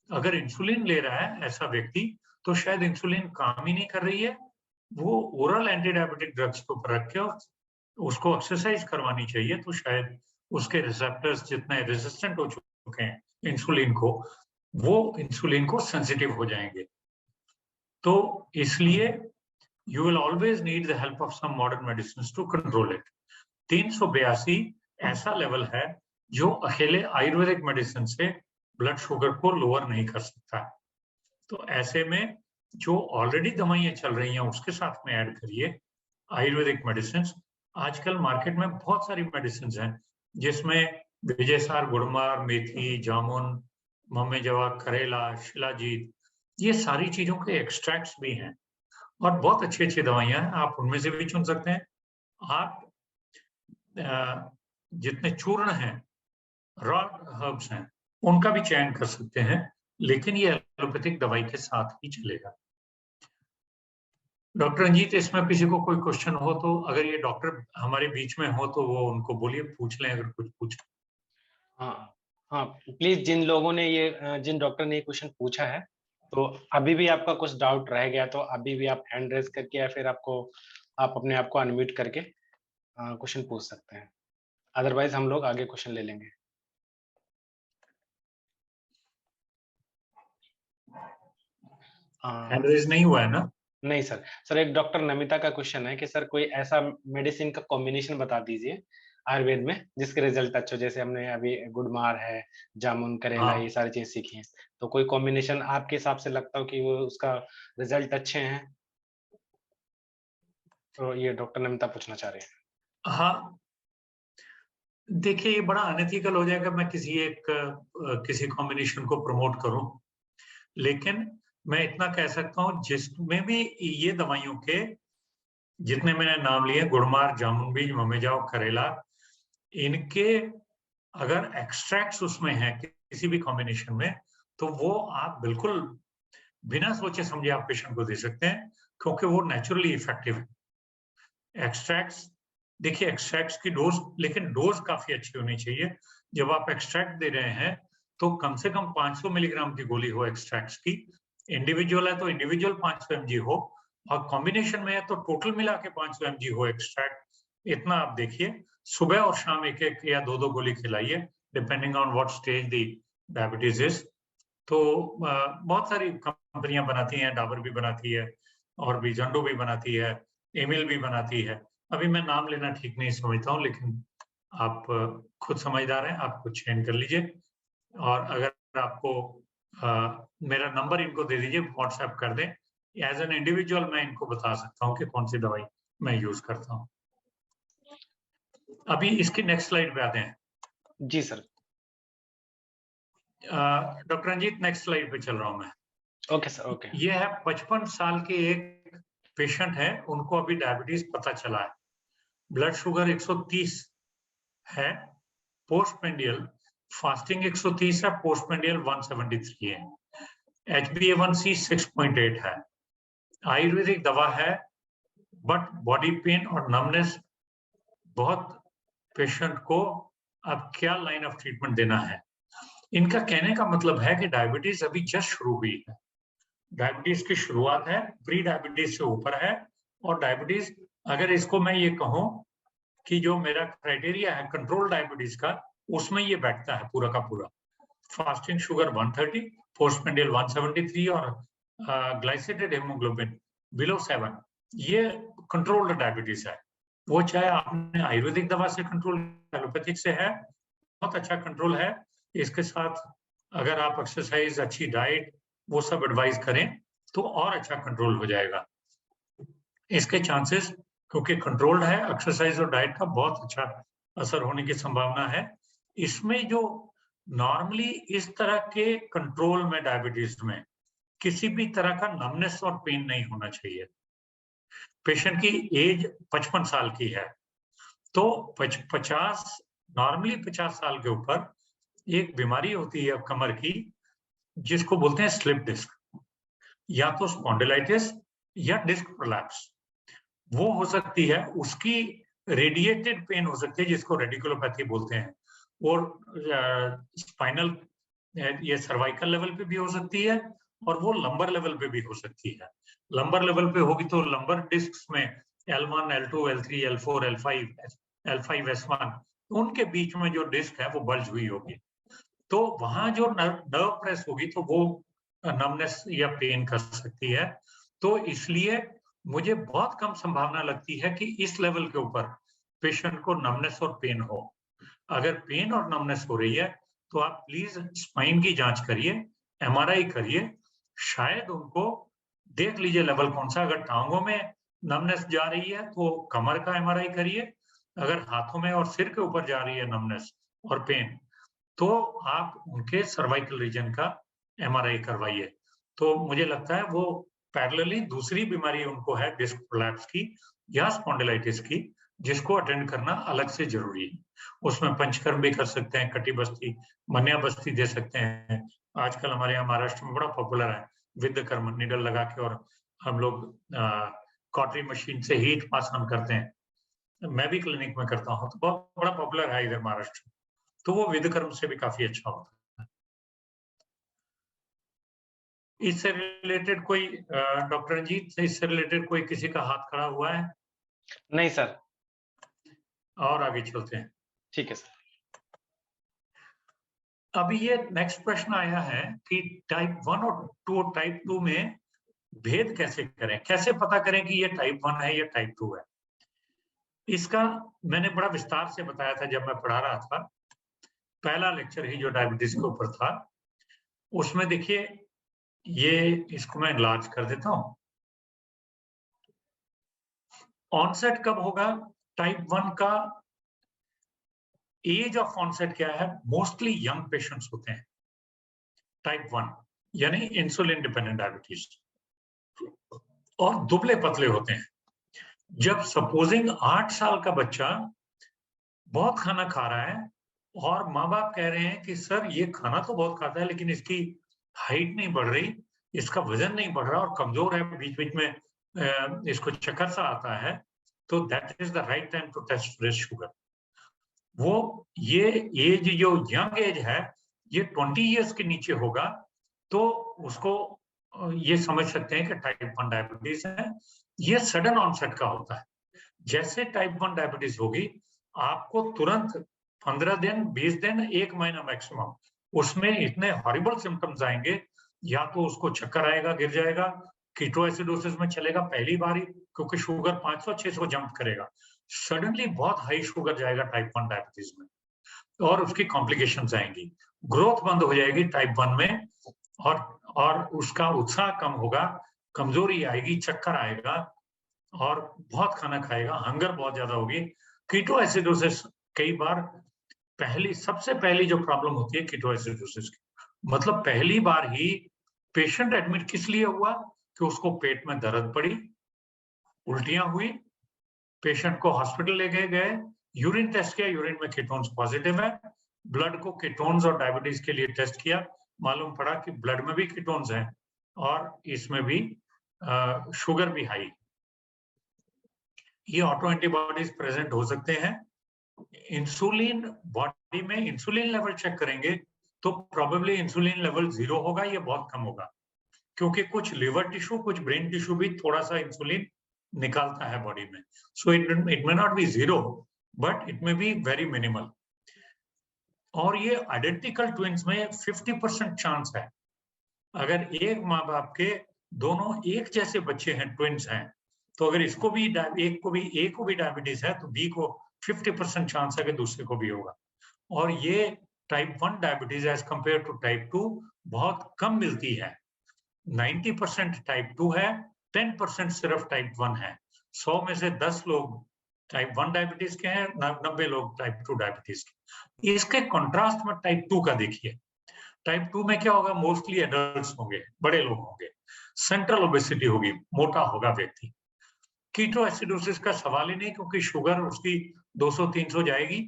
अगर इंसुलिन ले रहा है ऐसा व्यक्ति, तो शायद इंसुलिन काम ही नहीं कर रही है, वो ओरल एंटी डायबिटिक ड्रग्स को ऊपर रख के उसको एक्सरसाइज करवानी चाहिए, तो शायद उसके रिसेप्टर्स जितने रेजिस्टेंट हो चुके हैं इंसुलिन को, वो इंसुलिन को सेंसिटिव हो जाएंगे। तो इसलिए you will always need the help of some modern medicines to control it. 382 ऐसा लेवल है जो अकेले आयुर्वेदिक मेडिसिन से ब्लड शुगर को लोअर नहीं कर सकता। तो ऐसे में जो ऑलरेडी दवाइयां चल रही हैं उसके साथ में ऐड करिए आयुर्वेदिक मेडिसिन। आजकल मार्केट में बहुत सारी मेडिसिन हैं जिसमें विजयसार, गुड़मार, मेथी, जामुन, मम्मेजवा, करेला, शिलाजीत, ये सारी चीजों के एक्सट्रैक्ट्स भी हैं और बहुत अच्छी अच्छी दवाइयां हैं, आप उनमें से भी चुन सकते हैं। आप जितने चूर्ण हैं, रॉ हर्ब्स हैं, उनका भी चयन कर सकते हैं, लेकिन ये एलोपैथिक दवाई के साथ ही चलेगा। डॉक्टर रंजीत, इसमें किसी को कोई क्वेश्चन हो तो, अगर ये डॉक्टर हमारे बीच में हो तो वो उनको बोलिए, पूछ लें अगर कुछ पूछ। हाँ प्लीज, जिन डॉक्टर ने ये क्वेश्चन पूछा है, तो अभी भी आपका कुछ डाउट रह गया तो अभी भी आप हैंड रेज करके या फिर आप अपने आप को अनम्यूट करके क्वेश्चन पूछ सकते हैं, अदरवाइज हम लोग आगे क्वेश्चन ले लेंगे। हैंड रेज नहीं हुआ है ना? नहीं सर, एक डॉक्टर नमिता का क्वेश्चन है कि सर कोई ऐसा मेडिसिन का कॉम्बिनेशन बता दीजिए आयुर्वेद में जिसके रिजल्ट अच्छे, जैसे हमने अभी गुड़मार है, जामुन, करेला, ये सारी चीज सीखी हैं, तो कोई कॉम्बिनेशन आपके हिसाब से लगता हो कि वो उसका रिजल्ट अच्छे हैं? तो ये डॉक्टर नमिता पूछना चाह रहे हैं। हाँ, देखिए ये बड़ा अनएथिकल हो जाएगा मैं किसी कॉम्बिनेशन को प्रमोट करूं, लेकिन मैं इतना कह सकता हूं जिसमें भी ये दवाइयों के जितने मैंने नाम लिए, गुड़मार, जामुन बीज, मम्मेजाव, करेला, इनके अगर एक्सट्रैक्ट्स उसमें हैं किसी भी कॉम्बिनेशन में, तो वो आप बिल्कुल बिना सोचे समझे आप पेशेंट को दे सकते हैं, क्योंकि वो नेचुरली इफेक्टिव है। एक्सट्रैक्ट्स, देखिए एक्सट्रैक्ट्स की डोज, लेकिन डोज काफी अच्छी होनी चाहिए। जब आप एक्सट्रैक्ट दे रहे हैं तो कम से कम 500 मिलीग्राम की गोली हो एक्सट्रैक्ट्स की। इंडिविजुअल है तो इंडिविजुअल 500 mg हो, और कॉम्बिनेशन में है तो टोटल मिला के 500 mg हो एक्सट्रैक्ट। इतना आप देखिए, सुबह और शाम एक एक या दो गोली खिलाइए, depending on what stage the diabetes is. तो बहुत सारी कंपनियां बनाती हैं, डाबर भी बनाती है और भी जंडो भी बनाती है, एमिल भी बनाती है। अभी मैं नाम लेना ठीक नहीं समझता हूँ, लेकिन आप खुद समझदार हैं, आप कुछ चयन कर लीजिए। और अगर आपको मेरा नंबर इनको दे दीजिए, व्हाट्सएप कर दें, एज एन इंडिविजुअल मैं इनको बता सकता हूँ कि कौन सी दवाई मैं यूज करता हूँ। अभी इसकी नेक्स्ट स्लाइड पे आते हैं। जी sir. Doctor Ranjit, next slide पे चल रहा हूँ मैं। Okay sir, okay. ये है 55 साल के एक पेशेंट है, उनको अभी डायबिटीज पता चला है, ब्लड शुगर 130 है, पोस्ट पेंडियल फास्टिंग 130 है, पोस्ट पेंडियल 173 है, HbA1c 6.8 है, आयुर्वेदिक दवा है, बट बॉडी पेन और नमनेस बहुत पेशेंट को। अब क्या लाइन ऑफ ट्रीटमेंट देना है? इनका कहने का मतलब है कि डायबिटीज अभी जस्ट शुरू हुई है, डायबिटीज की शुरुआत है, प्री डायबिटीज से ऊपर है। और डायबिटीज, अगर इसको मैं ये कहूं कि जो मेरा क्राइटेरिया है कंट्रोल डायबिटीज का, उसमें ये बैठता है पूरा का पूरा। फास्टिंग शुगर 130, पोस्ट पेंडियल 173 और ग्लाइसेटेड हेमोग्लोबिन बिलो 7, ये कंट्रोल्ड डायबिटीज है। वो चाहे आपने आयुर्वेदिक दवा से कंट्रोल, एलोपैथिक से है, बहुत अच्छा कंट्रोल है। इसके साथ अगर आप एक्सरसाइज, अच्छी डाइट, वो सब एडवाइस करें तो और अच्छा कंट्रोल हो जाएगा। इसके चांसेस, क्योंकि कंट्रोल्ड है, एक्सरसाइज और डाइट का बहुत अच्छा असर होने की संभावना है। इसमें जो नॉर्मली इस तरह के कंट्रोल में डायबिटीज में किसी भी तरह का नमनेस और पेन नहीं होना चाहिए। पेशेंट की एज 55 साल की है, तो 50 नॉर्मली 50 साल के ऊपर एक बीमारी होती है कमर की जिसको बोलते हैं स्लिप डिस्क, या तो स्पॉन्डिलाइटिस या डिस्क प्रोलैप्स, वो हो सकती है, उसकी रेडिएटेड पेन हो सकती है जिसको रेडिकुलोपैथी बोलते हैं, और स्पाइनल ये सर्वाइकल लेवल पे भी हो सकती है और वो लंबर लेवल पे भी हो सकती है। लंबर लेवल पे होगी तो लंबर डिस्क्स में L1, L2, L3, L4, L5, S1, उनके बीच में जो डिस्क है वो बल्ज हुई होगी, तो वहां जो नर्व प्रेस होगी तो वो नमनेस या पेन कर सकती है। तो इसलिए मुझे बहुत कम संभावना लगती है कि इस लेवल के ऊपर पेशेंट को नमनेस और पेन हो। अगर पेन और नमनेस हो रही है तो आप प्लीज स्पाइन की जांच करिए, MRI करिए, शायद उनको देख लीजिए लेवल कौन सा। अगर टांगों में नमनेस जा रही है तो कमर का MRI करिए, अगर हाथों में और सिर के ऊपर जा रही है नमनेस और पेन तो आप उनके सर्वाइकल रीजन का MRI करवाइए। तो मुझे लगता है वो पैरेलली दूसरी बीमारी उनको है डिस्क प्रोलैप्स की या स्पॉन्डिलाइटिस की, जिसको अटेंड करना अलग से जरूरी है। उसमें पंचकर्म भी कर सकते हैं, कटी बस्ती, मन्या बस्ती दे सकते हैं। आजकल हमारे यहाँ महाराष्ट्र में बड़ा पॉपुलर है विद कर्म, निडल लगा के, और हम लोग कॉटरी मशीन से हीट आसन करते हैं। मैं भी क्लिनिक में करता हूँ, तो बहुत बड़ा पॉपुलर है इधर महाराष्ट्र में, तो वो विद कर्म से भी काफी अच्छा होता है। इससे रिलेटेड कोई डॉक्टर रंजीत, इससे रिलेटेड कोई किसी का हाथ खड़ा हुआ है? नहीं सर। और आगे चलते हैं। ठीक है सर। अभी ये नेक्स्ट प्रश्न आया है कि टाइप 1 और 2 और टाइप 2 में भेद कैसे करें, कैसे पता करें कि ये टाइप 1 है या टाइप 2 है। इसका मैंने बड़ा विस्तार से बताया था जब मैं पढ़ा रहा था, पहला लेक्चर ही जो डायबिटीज के ऊपर था, उसमें देखिए ये, इसको मैं इनलार्ज कर देता हूं। ऑनसेट कब होगा टाइप 1 का? एज ऑफ ऑनसेट क्या है? मोस्टली यंग पेशेंट्स होते हैं टाइप 1, यानी इंसुलिन डिपेंडेंट डायबिटीज, और दुबले पतले होते हैं। जब सपोजिंग 8 साल का बच्चा बहुत खाना खा रहा है और माँ बाप कह रहे हैं कि सर ये खाना तो बहुत खाता है लेकिन इसकी हाइट नहीं बढ़ रही, इसका वजन नहीं बढ़ रहा और कमजोर है, बीच बीच में इसको चक्कर सा आता है, तो that is the right time to test blood sugar. वो ये एज जो यंग एज है, ये 20 इयर्स के नीचे होगा तो उसको ये समझ सकते हैं कि टाइप 1 डायबिटीज है। ये सडन ऑनसेट का होता है। जैसे टाइप 1 डायबिटीज होगी आपको तुरंत 15 दिन, 20 दिन, 1 महीना मैक्सिमम, उसमें इतने हॉरिबल सिम्टम्स आएंगे, या तो उसको चक्कर आएगा, गिर जाएगा, कीटोएसिडोसिस में चलेगा पहली बारी, क्योंकि शुगर 500-600 जंप करेगा, सडनली बहुत हाई शुगर जाएगा टाइप 1 डायबिटीज में, और उसकी कॉम्प्लिकेशंस आएंगी, ग्रोथ बंद हो जाएगी टाइप 1 में, और उसका उत्साह कम होगा, कमजोरी आएगी, चक्कर आएगा और बहुत खाना खाएगा, हंगर बहुत ज्यादा होगी। कीटोएसिडोसिस कई बार सबसे पहली जो प्रॉब्लम होती है कीटोएसिडोसिस की, मतलब पहली बार ही पेशेंट एडमिट किस लिए हुआ कि उसको पेट में दर्द पड़ी, उल्टियां हुई, पेशेंट को हॉस्पिटल ले गए, यूरिन टेस्ट किया, यूरिन में कीटोन्स पॉजिटिव है, ब्लड को कीटोन्स और डायबिटीज के लिए टेस्ट किया, मालूम पड़ा कि ब्लड में भी कीटोन्स हैं और इसमें भी शुगर भी हाई। ये ऑटो एंटीबॉडीज प्रेजेंट हो सकते हैं। इंसुलिन बॉडी में इंसुलिन लेवल चेक करेंगे तो प्रोबेबली इंसुलिन लेवल 0 होगा, ये बहुत कम होगा, क्योंकि कुछ लिवर टिश्यू, कुछ ब्रेन टिश्यू भी थोड़ा सा इंसुलिन निकालता है बॉडी में। So it may not be 0 but it may be very minimal. और ये आइडेंटिकल ट्विंस में 50% चांस है। अगर एक माँ बाप के दोनों एक जैसे बच्चे हैं, ट्विंस हैं, तो अगर इसको भी ए को भी डायबिटीज है तो बी को 50% चांस है कि दूसरे को भी होगा। और ये type 1 diabetes as compare to type 2 बहुत कम मिलती है। 90% टाइप 2 है, 10% सिर्फ टाइप 1 है। 100 में से 10 लोग टाइप 1 डायबिटीज के हैं, 90 लोग टाइप 2 डायबिटीज के। इसके कंट्रास्ट में टाइप 2 का देखिए। टाइप 2 में क्या होगा? मोस्टली एडल्ट्स होंगे, बड़े लोग होंगे, सेंट्रल ओबेसिटी होगी, मोटा होगा व्यक्ति। कीटोएसिडोसिस का सवाल ही नहीं, क्योंकि शुगर उसकी 200-300 जाएगी।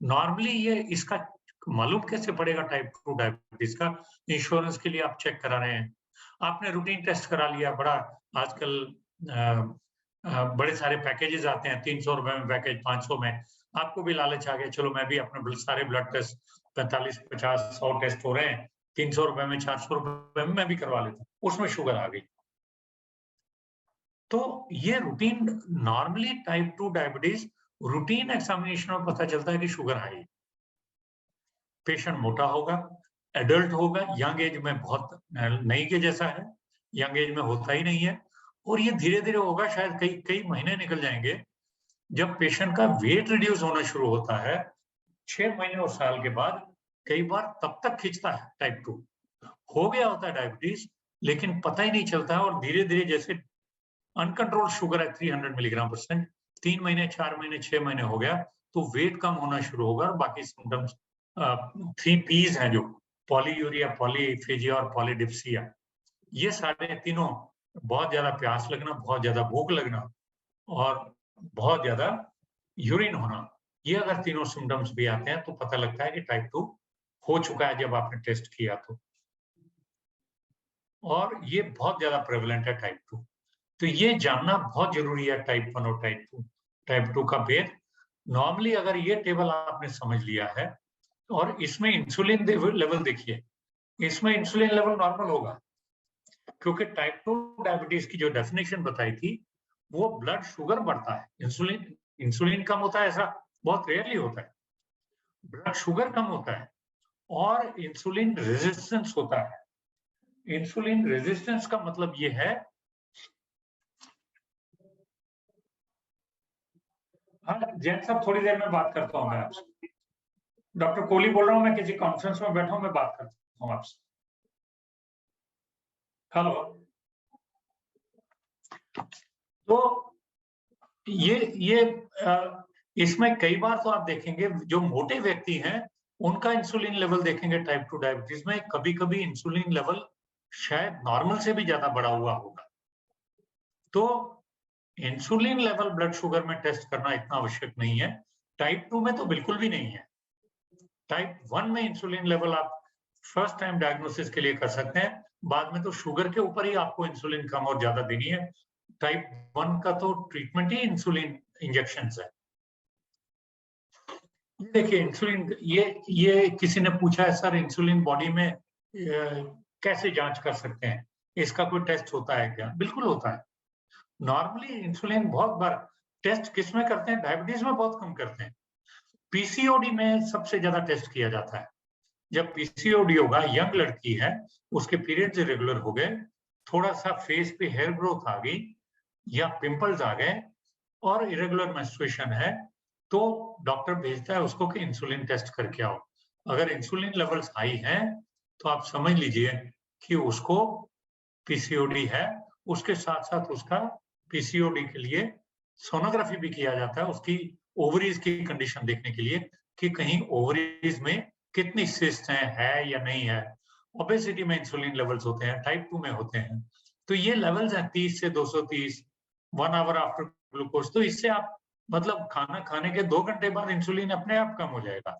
नॉर्मली ये इसका मालूम कैसे पड़ेगा टाइप 2 डायबिटीज का? इंश्योरेंस के लिए आप चेक करा रहे हैं, आपने रूटीन टेस्ट करा लिया, बड़ा आजकल बड़े सारे पैकेजेस आते हैं, 300 रुपए में पैकेज, 500 में। आपको भी लालच आ गया, चलो मैं भी अपने सारे ब्लड टेस्ट 45, 50, 100 टेस्ट हो रहे हैं, 300 रुपए में, 400 रुपए में मैं भी करवा लेता हूँ, उसमें शुगर आ गई। तो ये routine, normally type 2 diabetes routine examination में पता चलता है कि शुगर हाई। पेशेंट मोटा होगा, एडल्ट होगा, यंग एज में बहुत नहीं के जैसा है, यंग एज में होता ही नहीं है, और ये धीरे धीरे होगा, शायद कई महीने निकल जाएंगे। जब पेशेंट का वेट रिड्यूस होना शुरू होता है 6 महीने और साल के बाद, कई बार तब तक खींचता है टाइप 2, हो गया होता है डायबिटीज, लेकिन पता ही नहीं चलता है, और धीरे धीरे जैसे अनकंट्रोल शुगर है 300 मिलीग्राम%, 3 महीने, 4 महीने, 6 महीने हो गया तो वेट कम होना शुरू होगा, और बाकी सिम्टम्स 3 P's हैं जो पॉलीयूरिया, पॉलीफेजिया और पॉलीडिप्सिया, ये सारे तीनों, बहुत ज्यादा प्यास लगना, बहुत ज्यादा भूख लगना और बहुत ज्यादा यूरिन होना, ये अगर तीनों सिम्टम्स भी आते हैं तो पता लगता है कि टाइप 2 हो चुका है जब आपने टेस्ट किया तो। और ये बहुत ज्यादा प्रेवलेंट है टाइप 2, तो ये जानना बहुत जरूरी है टाइप 1 और टाइप 2। टाइप 2 का भेद, नॉर्मली अगर ये टेबल आपने समझ लिया है, और इसमें इंसुलिन लेवल देखिए, इसमें इंसुलिन लेवल नॉर्मल होगा, क्योंकि टाइप 2 डायबिटीज की जो डेफिनेशन बताई थी वो ब्लड शुगर बढ़ता है, इंसुलिन कम होता है, ऐसा बहुत रेयरली होता है। ब्लड शुगर कम होता है और इंसुलिन रेजिस्टेंस होता है। इंसुलिन रेजिस्टेंस का मतलब ये है, हाँ जैन साहब थोड़ी देर में बात करता हूँ मैं आपसे, डॉक्टर कोहली बोल रहा हूँ, मैं किसी कॉन्फ्रेंस में बैठा हूँ, मैं बात करता हूँ आपसे। हेलो। तो ये इसमें कई बार तो आप देखेंगे जो मोटे व्यक्ति हैं उनका इंसुलिन लेवल देखेंगे टाइप 2 डायबिटीज में, कभी कभी इंसुलिन लेवल शायद नॉर्मल से भी ज्यादा बढ़ा हुआ होगा। तो इंसुलिन लेवल ब्लड शुगर में टेस्ट करना इतना आवश्यक नहीं है, टाइप 2 में तो बिल्कुल भी नहीं है। टाइप 1 में इंसुलिन लेवल आप फर्स्ट टाइम डायग्नोसिस के लिए कर सकते हैं, बाद में तो शुगर के ऊपर ही आपको इंसुलिन कम और ज्यादा देनी है। टाइप 1 का तो ट्रीटमेंट ही इंसुलिन इंजेक्शन है। देखिए इंसुलिन, ये किसी ने पूछा है सर इंसुलिन बॉडी में कैसे जांच कर सकते हैं, इसका कोई टेस्ट होता है क्या? बिल्कुल होता है। नॉर्मली इंसुलिन बहुत बार टेस्ट किस में करते हैं, डायबिटीज में बहुत कम करते हैं, पीसीओडी में सबसे ज्यादा टेस्ट किया जाता है। जब पीसीओडी होगा, यंग लड़की है, उसके पीरियड्स इरेगुलर हो गए, थोड़ा सा फेस पे हेयर ग्रोथ आ गई या पिंपल्स आ गए और इरेगुलर मेंस्ट्रुएशन है, तो डॉक्टर भेजता है उसको कि इंसुलिन टेस्ट करके आओ। अगर इंसुलिन लेवल्स हाई हैं तो आप समझ लीजिए कि उसको पीसीओडी है। उसके साथ साथ उसका पीसीओडी के लिए सोनोग्राफी भी किया जाता है, उसकी ओवरीज की कंडीशन देखने के लिए कि कहीं ओवरीज में कितनी सिस्ट है या नहीं है। ओबेसिटी में इंसुलिन लेवल्स होते हैं, टाइप 2 में होते हैं। तो ये लेवल्स हैं 30 से 230 1 आवर आफ्टर ग्लूकोज। तो इससे आप मतलब खाना खाने के 2 घंटे बाद इंसुलिन अपने आप कम हो जाएगा।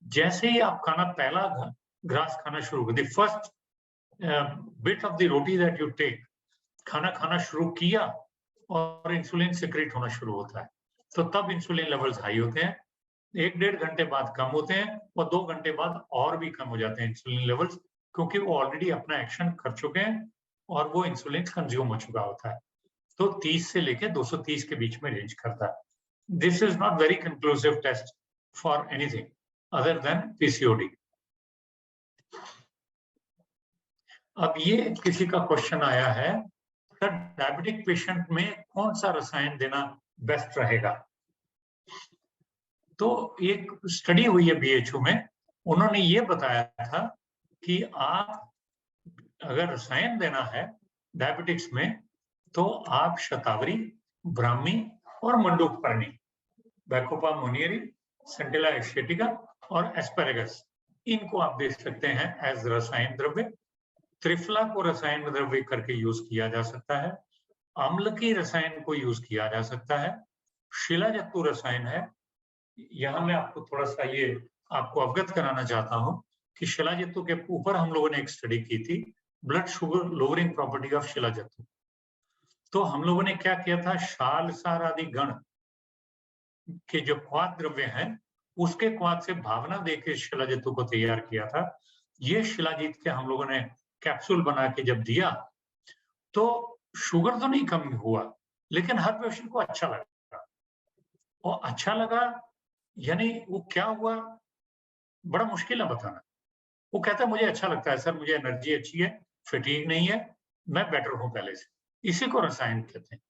जैसे ही आप खाना पहला ग्रास खाना शुरू कर दी, first bit of the roti that you take, खाना खाना शुरू किया और इंसुलिन सिक्रेट होना शुरू होता है, तो तब इंसुलिन लेवल्स हाई होते हैं। 1-1.5 घंटे बाद कम होते हैं और 2 घंटे बाद और भी कम हो जाते हैं इंसुलिन लेवल्स, क्योंकि वो ऑलरेडी अपना एक्शन कर चुके हैं और वो इंसुलिन कंज्यूम हो चुका होता है। तो 30 से लेके 230 के बीच में रेंज करता है। This is not very conclusive test for anything other than PCOD. अब ये किसी का क्वेश्चन आया है, सर डायबिटिक पेशेंट में कौन सा रसायन देना बेस्ट रहेगा? तो एक स्टडी हुई है बीएचयू में, उन्होंने ये बताया था कि आप अगर रसायन देना है डायबिटिक्स में तो आप शतावरी, ब्राह्मी और मंडूकपर्णी, बैकोपा मोनियरी, सेंटिला एशियाटिका और एस्पेरेगस, इनको आप दे सकते हैं एज रसायन द्रव्य। त्रिफला को रसायन द्रव्य करके यूज किया जा सकता है। अम्ल की रसायन को यूज किया जा सकता है। शिलाजत्तु रसायन है, यहाँ मैं आपको थोड़ा सा ये आपको अवगत कराना चाहता हूँ कि शिलाजत्तु के ऊपर हम लोगों ने एक स्टडी की थी, blood sugar lowering property of shilajatu. तो हम लोगों ने क्या किया था, शालसार आदि गण के जो क्वाथ द्रव्य हैं उसके क्वाथ से भावना देकर शिलाजितों को तैयार किया था। ये शिलाजीत के हम लोगों ने कैप्सूल बना के जब दिया तो शुगर तो नहीं कम हुआ, लेकिन हर पेशेंट को अच्छा लगा। और अच्छा लगा यानी वो क्या हुआ, बड़ा मुश्किल है बताना। वो कहता है मुझे अच्छा लगता है सर, मुझे एनर्जी अच्छी है, फटीग नहीं है, मैं बेटर हूं पहले से। इसी को रसायन कहते हैं।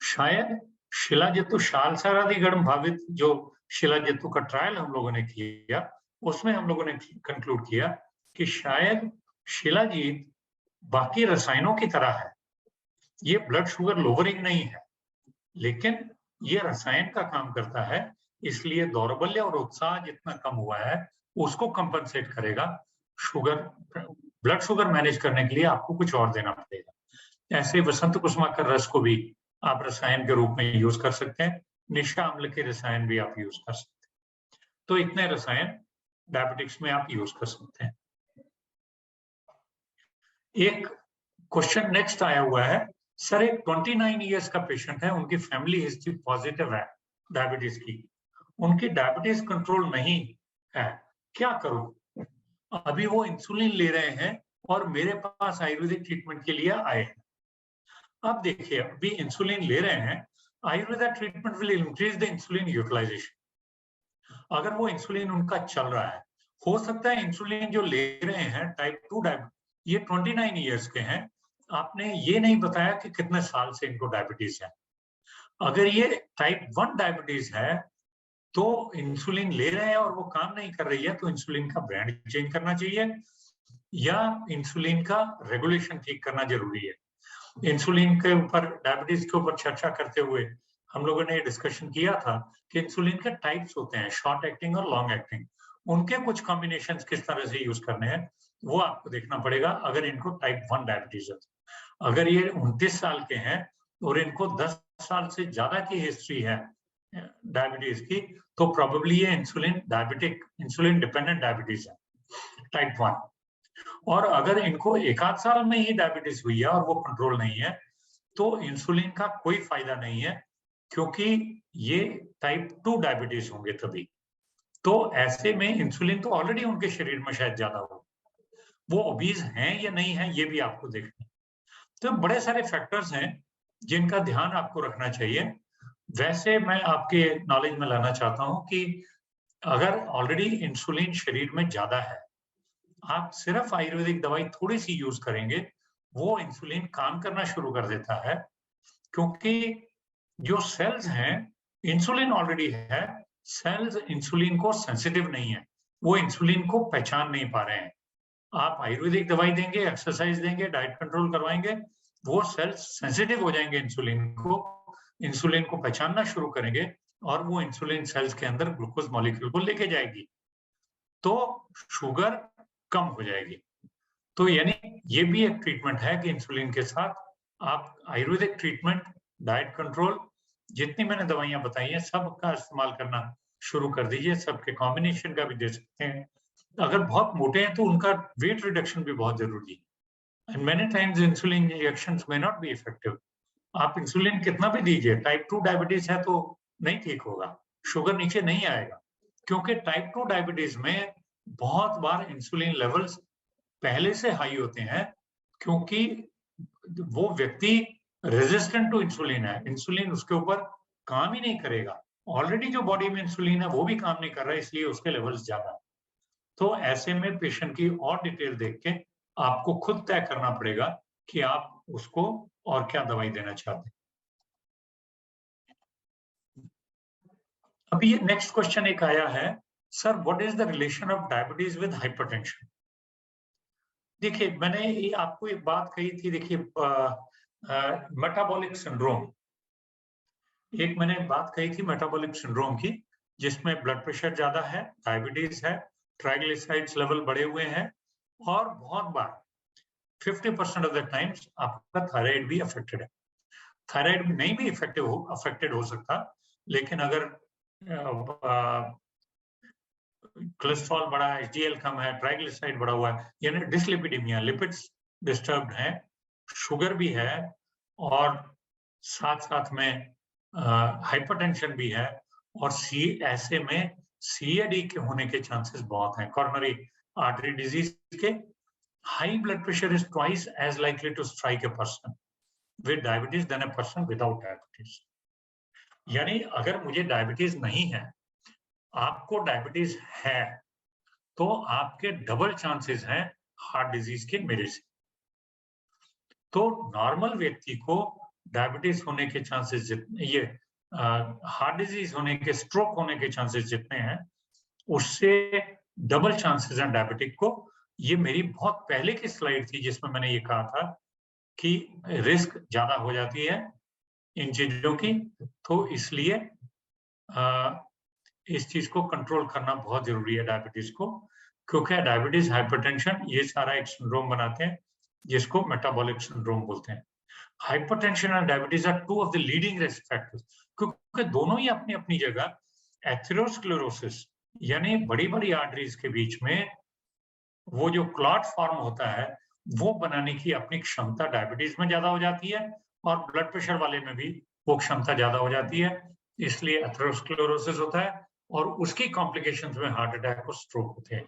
शायद शिलाजितु शालसारादि गण भावित जो शिलाजितु का ट्रायल हम लोगों ने किया, उसमें हम लोगों ने कंक्लूड किया कि शायद शिलाजीत बाकी रसायनों की तरह है। ये ब्लड शुगर लोअरिंग नहीं है, लेकिन ये रसायन का काम करता है, इसलिए दौर्बल्य और उत्साह जितना कम हुआ है उसको कंपनसेट करेगा। शुगर, ब्लड शुगर मैनेज करने के लिए आपको कुछ और देना पड़ेगा। ऐसे वसंत कुसुमाकर रस को भी आप रसायन के रूप में यूज कर सकते हैं, निशा अम्ल के रसायन भी आप यूज कर सकते हैं। तो इतने रसायन डायबिटिक्स में आप यूज कर सकते हैं। एक क्वेश्चन नेक्स्ट आया हुआ है, सर एक 29 इयर्स का पेशेंट है, उनकी फैमिली हिस्ट्री पॉजिटिव है डायबिटीज की, उनकी डायबिटीज कंट्रोल नहीं है, क्या करूं? अभी वो इंसुलिन ले रहे हैं और मेरे पास आयुर्वेदिक ट्रीटमेंट के लिए आए हैं। अब देखिए, अभी इंसुलिन ले रहे हैं, ayurveda treatment will increase the insulin utilization. अगर वो इंसुलिन उनका चल रहा है, हो सकता है इंसुलिन जो ले रहे हैं टाइप 2 डायबिटीज, ये 29 इयर्स के हैं, आपने ये नहीं बताया कि कितने साल से इनको डायबिटीज है। अगर ये टाइप 1 डायबिटीज है तो इंसुलिन ले रहे हैं और वो काम नहीं कर रही है, तो इंसुलिन का ब्रांड चेंज करना चाहिए या इंसुलिन का रेगुलेशन ठीक करना जरूरी है। इंसुलिन के ऊपर, डायबिटीज के ऊपर चर्चा करते हुए हम लोगों ने डिस्कशन किया था कि इंसुलिन के टाइप्स होते हैं, शॉर्ट एक्टिंग और लॉन्ग एक्टिंग। उनके कुछ कॉम्बिनेशंस किस तरह से यूज करने हैं वो आपको देखना पड़ेगा अगर इनको टाइप 1 डायबिटीज है। अगर ये 29 साल के हैं और इनको 10 साल से ज्यादा की हिस्ट्री है डायबिटीज की, तो प्रोबेबली ये इंसुलिन डिपेंडेंट डायबिटीज है टाइप 1। और अगर इनको एक आध साल में ही डायबिटीज हुई है और वो कंट्रोल नहीं है, तो इंसुलिन का कोई फायदा नहीं है, क्योंकि ये टाइप 2 डायबिटीज होंगे तभी। तो ऐसे में इंसुलिन तो ऑलरेडी उनके शरीर में शायद ज्यादा हो, वो ओबीज हैं या नहीं है ये भी आपको देखना है। तो बड़े सारे फैक्टर्स हैं जिनका ध्यान आपको रखना चाहिए। वैसे मैं आपके नॉलेज में लाना चाहता हूं कि अगर ऑलरेडी इंसुलिन शरीर में ज्यादा है, आप सिर्फ आयुर्वेदिक दवाई थोड़ी सी यूज करेंगे, वो इंसुलिन काम करना शुरू कर देता है, क्योंकि जो सेल्स हैं, इंसुलिन ऑलरेडी है, सेल्स इंसुलिन को सेंसिटिव नहीं है, वो इंसुलिन को पहचान नहीं पा रहे हैं। आप आयुर्वेदिक दवाई देंगे, एक्सरसाइज देंगे, डाइट कंट्रोल करवाएंगे, वो सेल्स सेंसिटिव हो जाएंगे इंसुलिन को पहचानना शुरू करेंगे और वो इंसुलिन सेल्स के अंदर ग्लूकोज मॉलिक्यूल को लेके जाएगी, तो शुगर कम हो जाएगी। तो यानी ये भी एक ट्रीटमेंट है कि इंसुलिन के साथ आप आयुर्वेदिक ट्रीटमेंट, डाइट कंट्रोल, जितनी मैंने दवाइयां बताई हैं सबका इस्तेमाल करना शुरू कर दीजिए। सबके कॉम्बिनेशन का भी दे सकते हैं। अगर बहुत मोटे हैं तो उनका वेट रिडक्शन भी बहुत जरूरी है। And many times insulin injections may not be effective. आप इंसुलिन कितना भी दीजिए, टाइप 2 डायबिटीज है तो नहीं ठीक होगा, शुगर नीचे नहीं आएगा, क्योंकि टाइप 2 डायबिटीज में बहुत बार इंसुलिन लेवल्स पहले से हाई होते हैं, क्योंकि वो व्यक्ति रेजिस्टेंट टू इंसुलिन है, इंसुलिन उसके ऊपर काम ही नहीं करेगा। ऑलरेडी जो बॉडी में इंसुलिन है वो भी काम नहीं कर रहा है, इसलिए उसके लेवल्स ज्यादा है। तो ऐसे में पेशेंट की और डिटेल देख के आपको खुद तय करना पड़ेगा कि आप उसको और क्या दवाई देना चाहते हैं। अभी ये नेक्स्ट क्वेश्चन एक आया है, sir what is the relation of diabetes with hypertension? देखिए, मैंने आपको एक बात कही थी, देखिए मेटाबॉलिक सिंड्रोम, एक मैंने बात कही थी मेटाबॉलिक सिंड्रोम की, जिसमें ब्लड प्रेशर ज्यादा है, डायबिटीज है, ट्राइग्लिसराइड्स लेवल बढ़े हुए हैं, और बहुत बार 50% ऑफ द टाइम्स आपका थायराइड भी अफेक्टेड है। थायराइड नहीं भी अफेक्टेड हो सकता, लेकिन अगर कोलेस्ट्रॉल बढ़ा है, एचडीएल कम है, ट्राइग्लिसराइड बढ़ा हुआ है, यानी डिसलिपिडीमिया, लिपिड्स डिस्टर्ब्ड हैं, शुगर भी है, और साथ साथ में हाइपरटेंशन भी है, और ऐसे में CAD के होने के चांसेस बहुत हैं। कॉरोनरी आर्टरी डिजीज के high blood pressure is twice as likely to strike a person with diabetes than a person without diabetes. यानी अगर मुझे डायबिटीज नहीं है, आपको डायबिटीज है, तो आपके डबल चांसेस हैं हार्ट डिजीज के मेरे से। तो नॉर्मल व्यक्ति को डायबिटीज होने के चांसेस जितने, ये हार्ट डिजीज होने के, स्ट्रोक होने के चांसेस जितने हैं, उससे डबल चांसेस हैं डायबिटिक को। ये मेरी बहुत पहले की स्लाइड थी जिसमें मैंने ये कहा था कि रिस्क ज्यादा हो जाती है इन चीजों की, तो इसलिए इस चीज को कंट्रोल करना बहुत जरूरी है डायबिटीज को, क्योंकि डायबिटीज, हाइपरटेंशन, ये सारा एक सिंड्रोम बनाते हैं जिसको मेटाबॉलिक सिंड्रोम बोलते हैं। Hypertension and diabetes are two of the leading risk factors, क्योंकि दोनों ही अपनी अपनी जगह एथेरोस्क्लेरोसिस यानी बड़ी बड़ी आर्टरीज के बीच में वो जो क्लॉट फॉर्म होता है, वो बनाने की अपनी क्षमता डायबिटीज में ज्यादा हो जाती है, और ब्लड प्रेशर वाले में भी वो क्षमता ज्यादा हो जाती है, इसलिए एथेरोस्क्लेरोसिस होता है, और उसकी कॉम्प्लिकेशंस में हार्ट अटैक और स्ट्रोक होते हैं।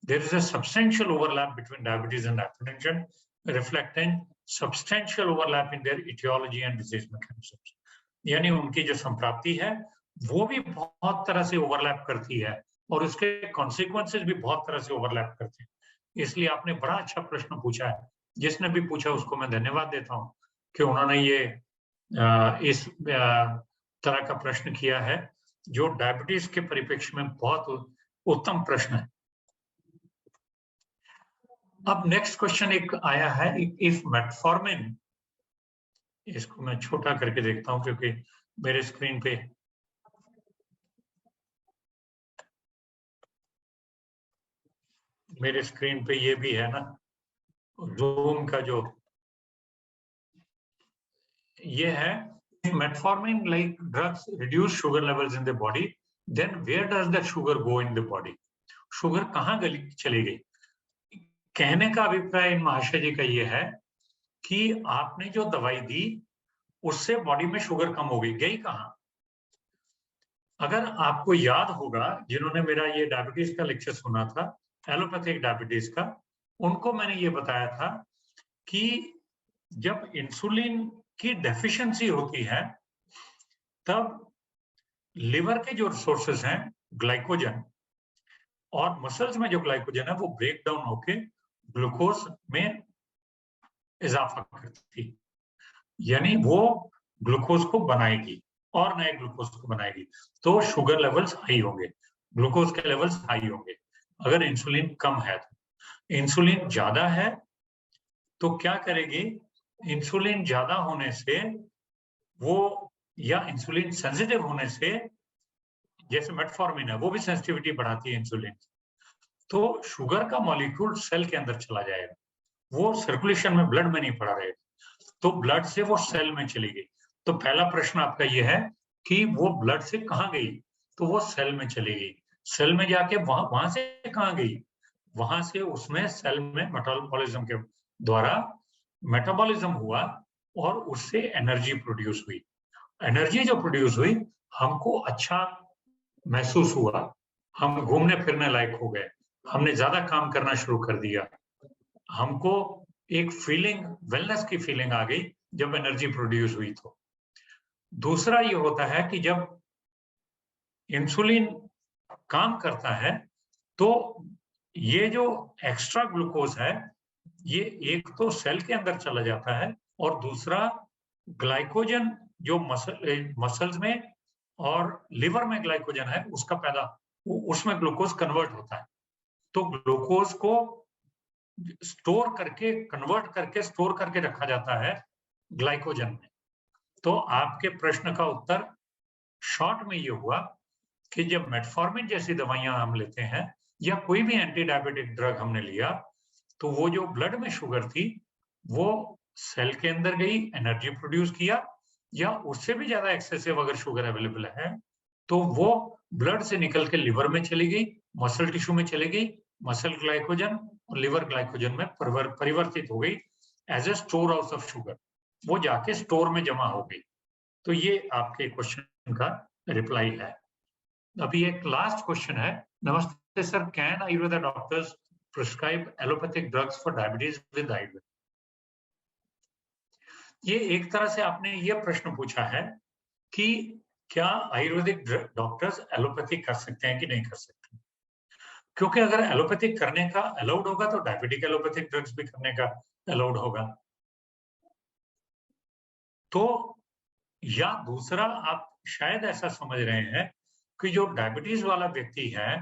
There is a substantial overlap between diabetes and hypertension, reflecting substantial overlap in their etiology and disease mechanisms. यानी उनकी जो संप्राप्ति है वो भी बहुत तरह से ओवरलैप करती है, और उसके कॉन्सिक्वेंसेस भी बहुत तरह से ओवरलैप करते हैं। इसलिए आपने बड़ा अच्छा प्रश्न पूछा है। जिसने भी पूछा उसको मैं धन्यवाद देता हूँ कि उन्होंने ये इस तरह का प्रश्न किया है, जो डायबिटीज के परिप्रेक्ष्य में बहुत उत्तम प्रश्न है। अब नेक्स्ट क्वेश्चन एक आया है, इफ मेटफॉर्मिन, इसको मैं छोटा करके देखता हूं क्योंकि मेरे स्क्रीन पे ये भी है ना, जूम का जो ये है, metformin like drugs reduce sugar levels in the body, then where does the sugar go in the body? Sugar कहाँ चली गई? कहने का अभिप्राय इन महाशय जी का ये है कि आपने जो दवाई दी उससे बॉडी में शुगर कम हो गई कहाँ? अगर आपको याद होगा, जिन्होंने मेरा ये डायबिटीज का लेक्चर सुना था, एलोपैथिक डायबिटीज का, उनको मैंने ये बताया था कि जब इंसुलिन की डेफिशिएंसी होती है तब लिवर के जो रिसोर्सेज हैं ग्लाइकोजन, और मसल्स में जो ग्लाइकोजन है वो ब्रेक डाउन होके ग्लूकोज में इजाफा करती, यानी वो ग्लूकोज को बनाएगी और नए ग्लूकोज को बनाएगी, तो शुगर लेवल्स हाई होंगे, ग्लूकोज के लेवल्स हाई होंगे। अगर इंसुलिन कम है तो, इंसुलिन ज्यादा है तो क्या करेगी? इंसुलिन ज्यादा होने से वो, या इंसुलिन सेंसिटिव होने से, जैसे मेटफॉर्मिन है वो भी सेंसिटिविटी बढ़ाती है इंसुलिन, तो शुगर का मॉलिक्यूल सेल के अंदर चला जाएगा, वो सर्कुलेशन में, ब्लड में नहीं पड़ा रहेगा, तो ब्लड से वो सेल में चली गई। तो पहला प्रश्न आपका ये है कि वो ब्लड से कहाँ गई? तो वो सेल में चली गई। सेल में जाके वहां से कहाँ गई? वहां से उसमें सेल में मेटाबॉलिज्म के द्वारा मेटाबॉलिज्म हुआ और उससे एनर्जी प्रोड्यूस हुई। एनर्जी जो प्रोड्यूस हुई, हमको अच्छा महसूस हुआ, हम घूमने फिरने लायक हो गए, हमने ज्यादा काम करना शुरू कर दिया, हमको एक फीलिंग, वेलनेस की फीलिंग आ गई जब एनर्जी प्रोड्यूस हुई। तो दूसरा ये होता है कि जब इंसुलिन काम करता है तो ये जो एक्स्ट्रा ग्लूकोज है ये एक तो सेल के अंदर चला जाता है, और दूसरा ग्लाइकोजन जो मसल्स में और लिवर में ग्लाइकोजन है उसका उसमें ग्लूकोज कन्वर्ट होता है। तो ग्लूकोज को स्टोर करके, कन्वर्ट करके स्टोर करके रखा जाता है ग्लाइकोजन में। तो आपके प्रश्न का उत्तर शॉर्ट में ये हुआ कि जब मेटफॉर्मिन जैसी दवाइयां हम लेते हैं या कोई भी एंटी डायबिटिक ड्रग हमने लिया, तो वो जो ब्लड में शुगर थी वो सेल के अंदर गई, एनर्जी प्रोड्यूस किया, या उससे भी ज्यादा एक्सेसिव अगर शुगर अवेलेबल है तो वो ब्लड से निकल के लिवर में चली गई, मसल टिश्यू में चली गई, मसल ग्लाइकोजन और लिवर ग्लाइकोजन में परिवर्तित हो गई as a storehouse of sugar. वो जाके स्टोर में जमा हो गई। तो ये आपके क्वेश्चन का रिप्लाई है। अभी एक लास्ट क्वेश्चन है। नमस्ते sir, can Ayurveda doctors prescribe allopathic drugs for diabetes with Ayurveda? ये एक तरह से आपने ये प्रश्न पूछा है कि क्या आयुर्वेदिक डॉक्टर्स एलोपैथिक कर सकते हैं कि नहीं कर सकते। क्योंकि अगर एलोपैथिक करने का अलाउड होगा तो डायबिटिक एलोपैथिक ड्रग्स भी करने का अलाउड होगा। तो या दूसरा, आप शायद ऐसा समझ रहे हैं कि जो डायबिटीज वाला व्यक्ति है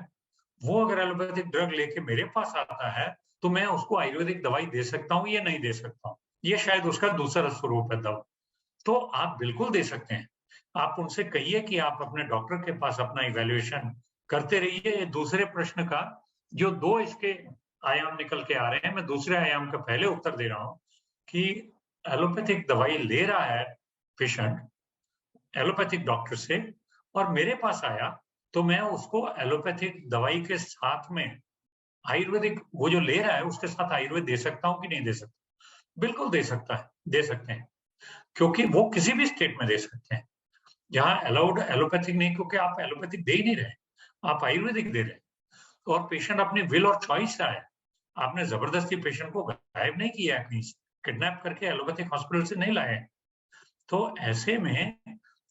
वो अगर एलोपैथिक ड्रग लेके मेरे पास आता है तो मैं उसको आयुर्वेदिक दवाई दे सकता हूँ या नहीं दे सकता हूँ। ये शायद उसका दूसरा स्वरूप है दवा। तो आप बिल्कुल दे सकते हैं। आप उनसे कहिए कि आप अपने डॉक्टर के पास अपना इवैल्यूएशन करते रहिए। दूसरे प्रश्न का जो 2 इसके आयाम निकल के आ रहे हैं, मैं दूसरे आयाम का पहले उत्तर दे रहा हूं कि एलोपैथिक दवाई ले रहा है पेशेंट एलोपैथिक डॉक्टर से और मेरे पास आया तो मैं उसको एलोपैथिक दवाई के साथ में आयुर्वेदिक वो जो ले रहा है उसके साथ आयुर्वेद दे सकता हूं कि नहीं दे सकता? बिल्कुल दे सकता है, दे सकते हैं, क्योंकि वो किसी भी स्टेट में दे सकते हैं जहां अलाउड एलोपैथिक नहीं, क्योंकि आप एलोपैथिक दे ही नहीं रहे, आप आयुर्वेदिक दे रहे हैं। और पेशेंट अपनी विल और चॉइस से आया, आपने जबरदस्ती पेशेंट को गायब नहीं किया है, कहीं किडनैप करके एलोपैथिक हॉस्पिटल से नहीं लाए। तो ऐसे में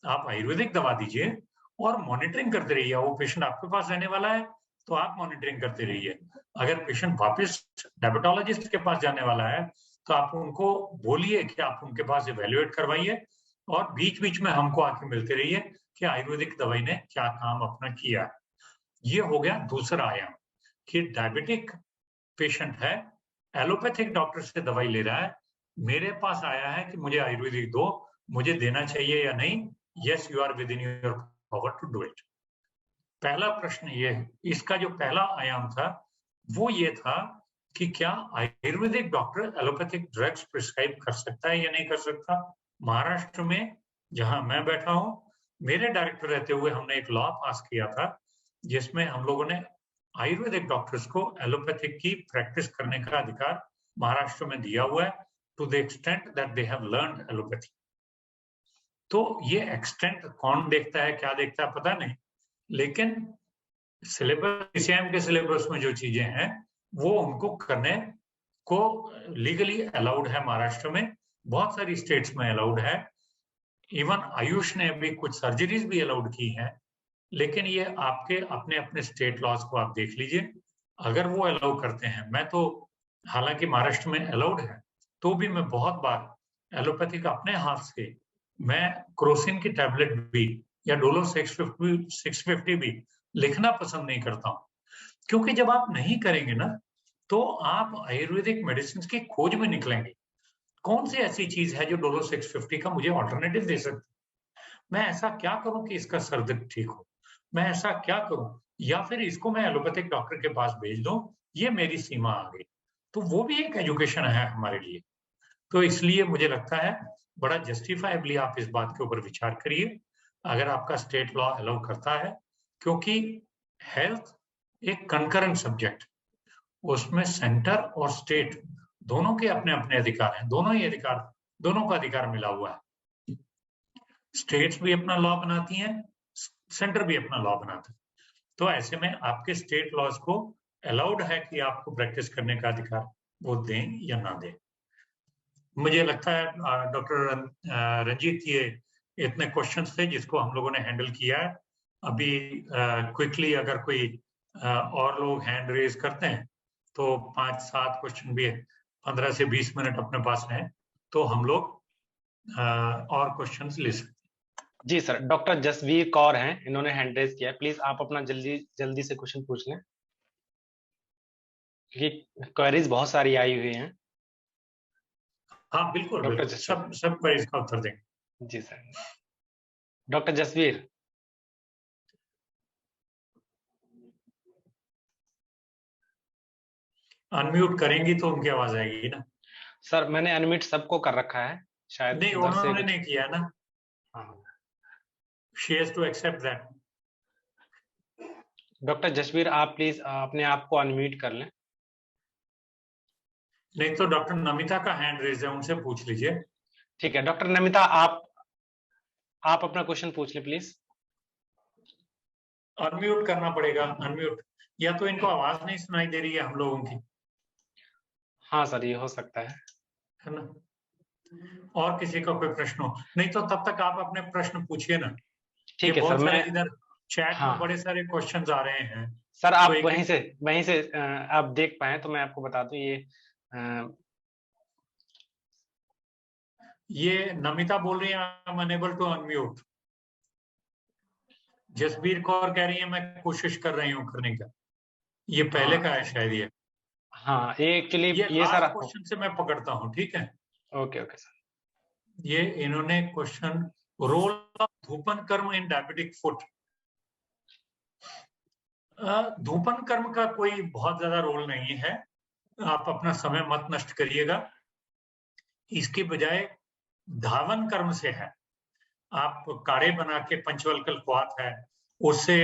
आप आयुर्वेदिक दवा दीजिए और मॉनिटरिंग करते रहिए। वो पेशेंट आपके पास रहने वाला है तो आप मॉनिटरिंग करते रहिए। अगर पेशेंट वापस डायबिटोलॉजिस्ट के पास जाने वाला है तो आप उनको बोलिए कि आप उनके पास इवैल्यूएट करवाइए और बीच बीच में हमको आके मिलते रहिए कि आयुर्वेदिक दवाई ने क्या काम अपना किया। ये हो गया दूसरा आयाम कि डायबिटिक पेशेंट है, एलोपैथिक डॉक्टर से दवाई ले रहा है, मेरे पास आया है कि मुझे आयुर्वेदिक दो, मुझे देना चाहिए या नहीं? Yes, you are within your power to do it. पहला प्रश्न ये है। इसका जो पहला आयाम था वो ये था कि क्या Ayurvedic doctor allopathic drugs prescribe कर सकता है या नहीं कर सकता। महाराष्ट्र में जहां मैं बैठा हूं, मेरे डायरेक्टर रहते हुए हमने एक लॉ पास किया था जिसमें हम लोगों ने आयुर्वेदिक डॉक्टर्स को एलोपैथिक की प्रैक्टिस करने का अधिकार महाराष्ट्र में दिया हुआ है, to the extent that they have learned allopathy. तो ये एक्सटेंट कौन देखता है, क्या देखता है, पता नहीं, लेकिन सिलेबस, पीसीएम के सिलेबस में जो चीजें हैं वो उनको करने को लीगली अलाउड है। महाराष्ट्र में बहुत सारी स्टेट्स में अलाउड है। इवन आयुष ने भी कुछ सर्जरीज भी अलाउड की हैं, लेकिन ये आपके अपने अपने स्टेट लॉज को आप देख लीजिए, अगर वो अलाउ करते हैं। मैं तो हालांकि महाराष्ट्र में अलाउड है तो भी मैं बहुत बार एलोपैथिक अपने हाथ से मैं क्रोसिन की टैबलेट भी या डोलो 650 भी लिखना पसंद नहीं करता हूं, क्योंकि जब आप नहीं करेंगे ना तो आप आयुर्वेदिक मेडिसिन की खोज में निकलेंगे। कौन सी ऐसी चीज है जो डोलो 650 का मुझे ऑल्टरनेटिव दे सकती? मैं ऐसा क्या करूं कि इसका सर दर्द ठीक हो, मैं ऐसा क्या करूं, या फिर इसको मैं एलोपैथिक डॉक्टर के पास भेज दूं, ये मेरी सीमा आ गई। तो वो भी एक एजुकेशन है हमारे लिए। तो इसलिए मुझे लगता है बड़ा जस्टिफाइबली आप इस बात के ऊपर विचार करिए, अगर आपका स्टेट लॉ अलाउ करता है, क्योंकि हेल्थ एक कंकरेंट सब्जेक्ट, उसमें सेंटर और स्टेट दोनों के अपने अपने अधिकार हैं, दोनों का अधिकार मिला हुआ है। स्टेट्स भी अपना लॉ बनाती हैं, सेंटर भी अपना लॉ बनाता है। तो ऐसे में आपके स्टेट लॉज को अलाउड है कि आपको प्रैक्टिस करने का अधिकार वो दें या ना दें। मुझे लगता है डॉक्टर रंजीत, ये इतने क्वेश्चंस थे जिसको हम लोगों ने हैंडल किया है। अभी क्विकली अगर कोई और लोग हैंड रेज करते हैं तो 5-7 क्वेश्चन भी 15 से 20 मिनट अपने पास हैं तो हम लोग और क्वेश्चंस ले सकते हैं। जी सर, डॉक्टर जसवीर कौर हैं, इन्होंने हैंड रेज किया है। प्लीज आप अपना जल्दी से क्वेश्चन पूछ लें, क्योंकि क्वेरीज बहुत सारी आई हुई हैं। हाँ बिल्कुल, डॉक्टर बिल्कुल, सब क्वेरीज का उत्तर देंगे। जी सर। डॉक्टर जसवीर, अनम्यूट करेंगी तो उनकी आवाज आएगी ना। सर मैंने अनम्यूट सबको कर रखा है, शायद नहीं, उन्होंने नहीं किया ना। She has to accept that. Doctor Jasvir, आप प्लीज अपने आप को अनम्यूट कर लें। नहीं तो डॉक्टर नमिता का हैंड रेज है, उनसे पूछ लीजिए। ठीक है डॉक्टर नमिता, आप अपना क्वेश्चन पूछ ले प्लीज। अनम्यूट करना पड़ेगा, अनम्यूट, या तो इनको आवाज नहीं सुनाई दे रही है हम लोगों की, हाँ सर ये हो सकता है ना। और किसी का कोई प्रश्न हो, नहीं तो तब तक आप अपने प्रश्न पूछिए ना। ठीक है सर। बहुत सारे मैं इधर चैट हाँ में बड़े सारे क्वेश्चंस आ रहे हैं सर, आप तो एक वहीं से आप देख पाए तो मैं आपको बता दूं, ये नमिता बोल रही है I am unable to unmute. Jasbir Kaur कह रही है मैं कोशिश कर रही हूँ करने का। ये पहले का है शायद ये। हाँ ये एक्चुअली ये ये सर लास्ट क्वेश्चन से मैं पकड़ता हूँ, ठीक है। Okay okay sir. ये इन्होंने क्वेश्चन, रोल ऑफ धूपन कर्म इन डायबिटिक फुट। धूपन कर्म का कोई बहुत ज्यादा रोल नहीं है, आप अपना समय मत नष्ट करिएगा। इसके बजाय धावन कर्म से है, आप काढ़े बना के, पंचवल्कल क्वाथ है उससे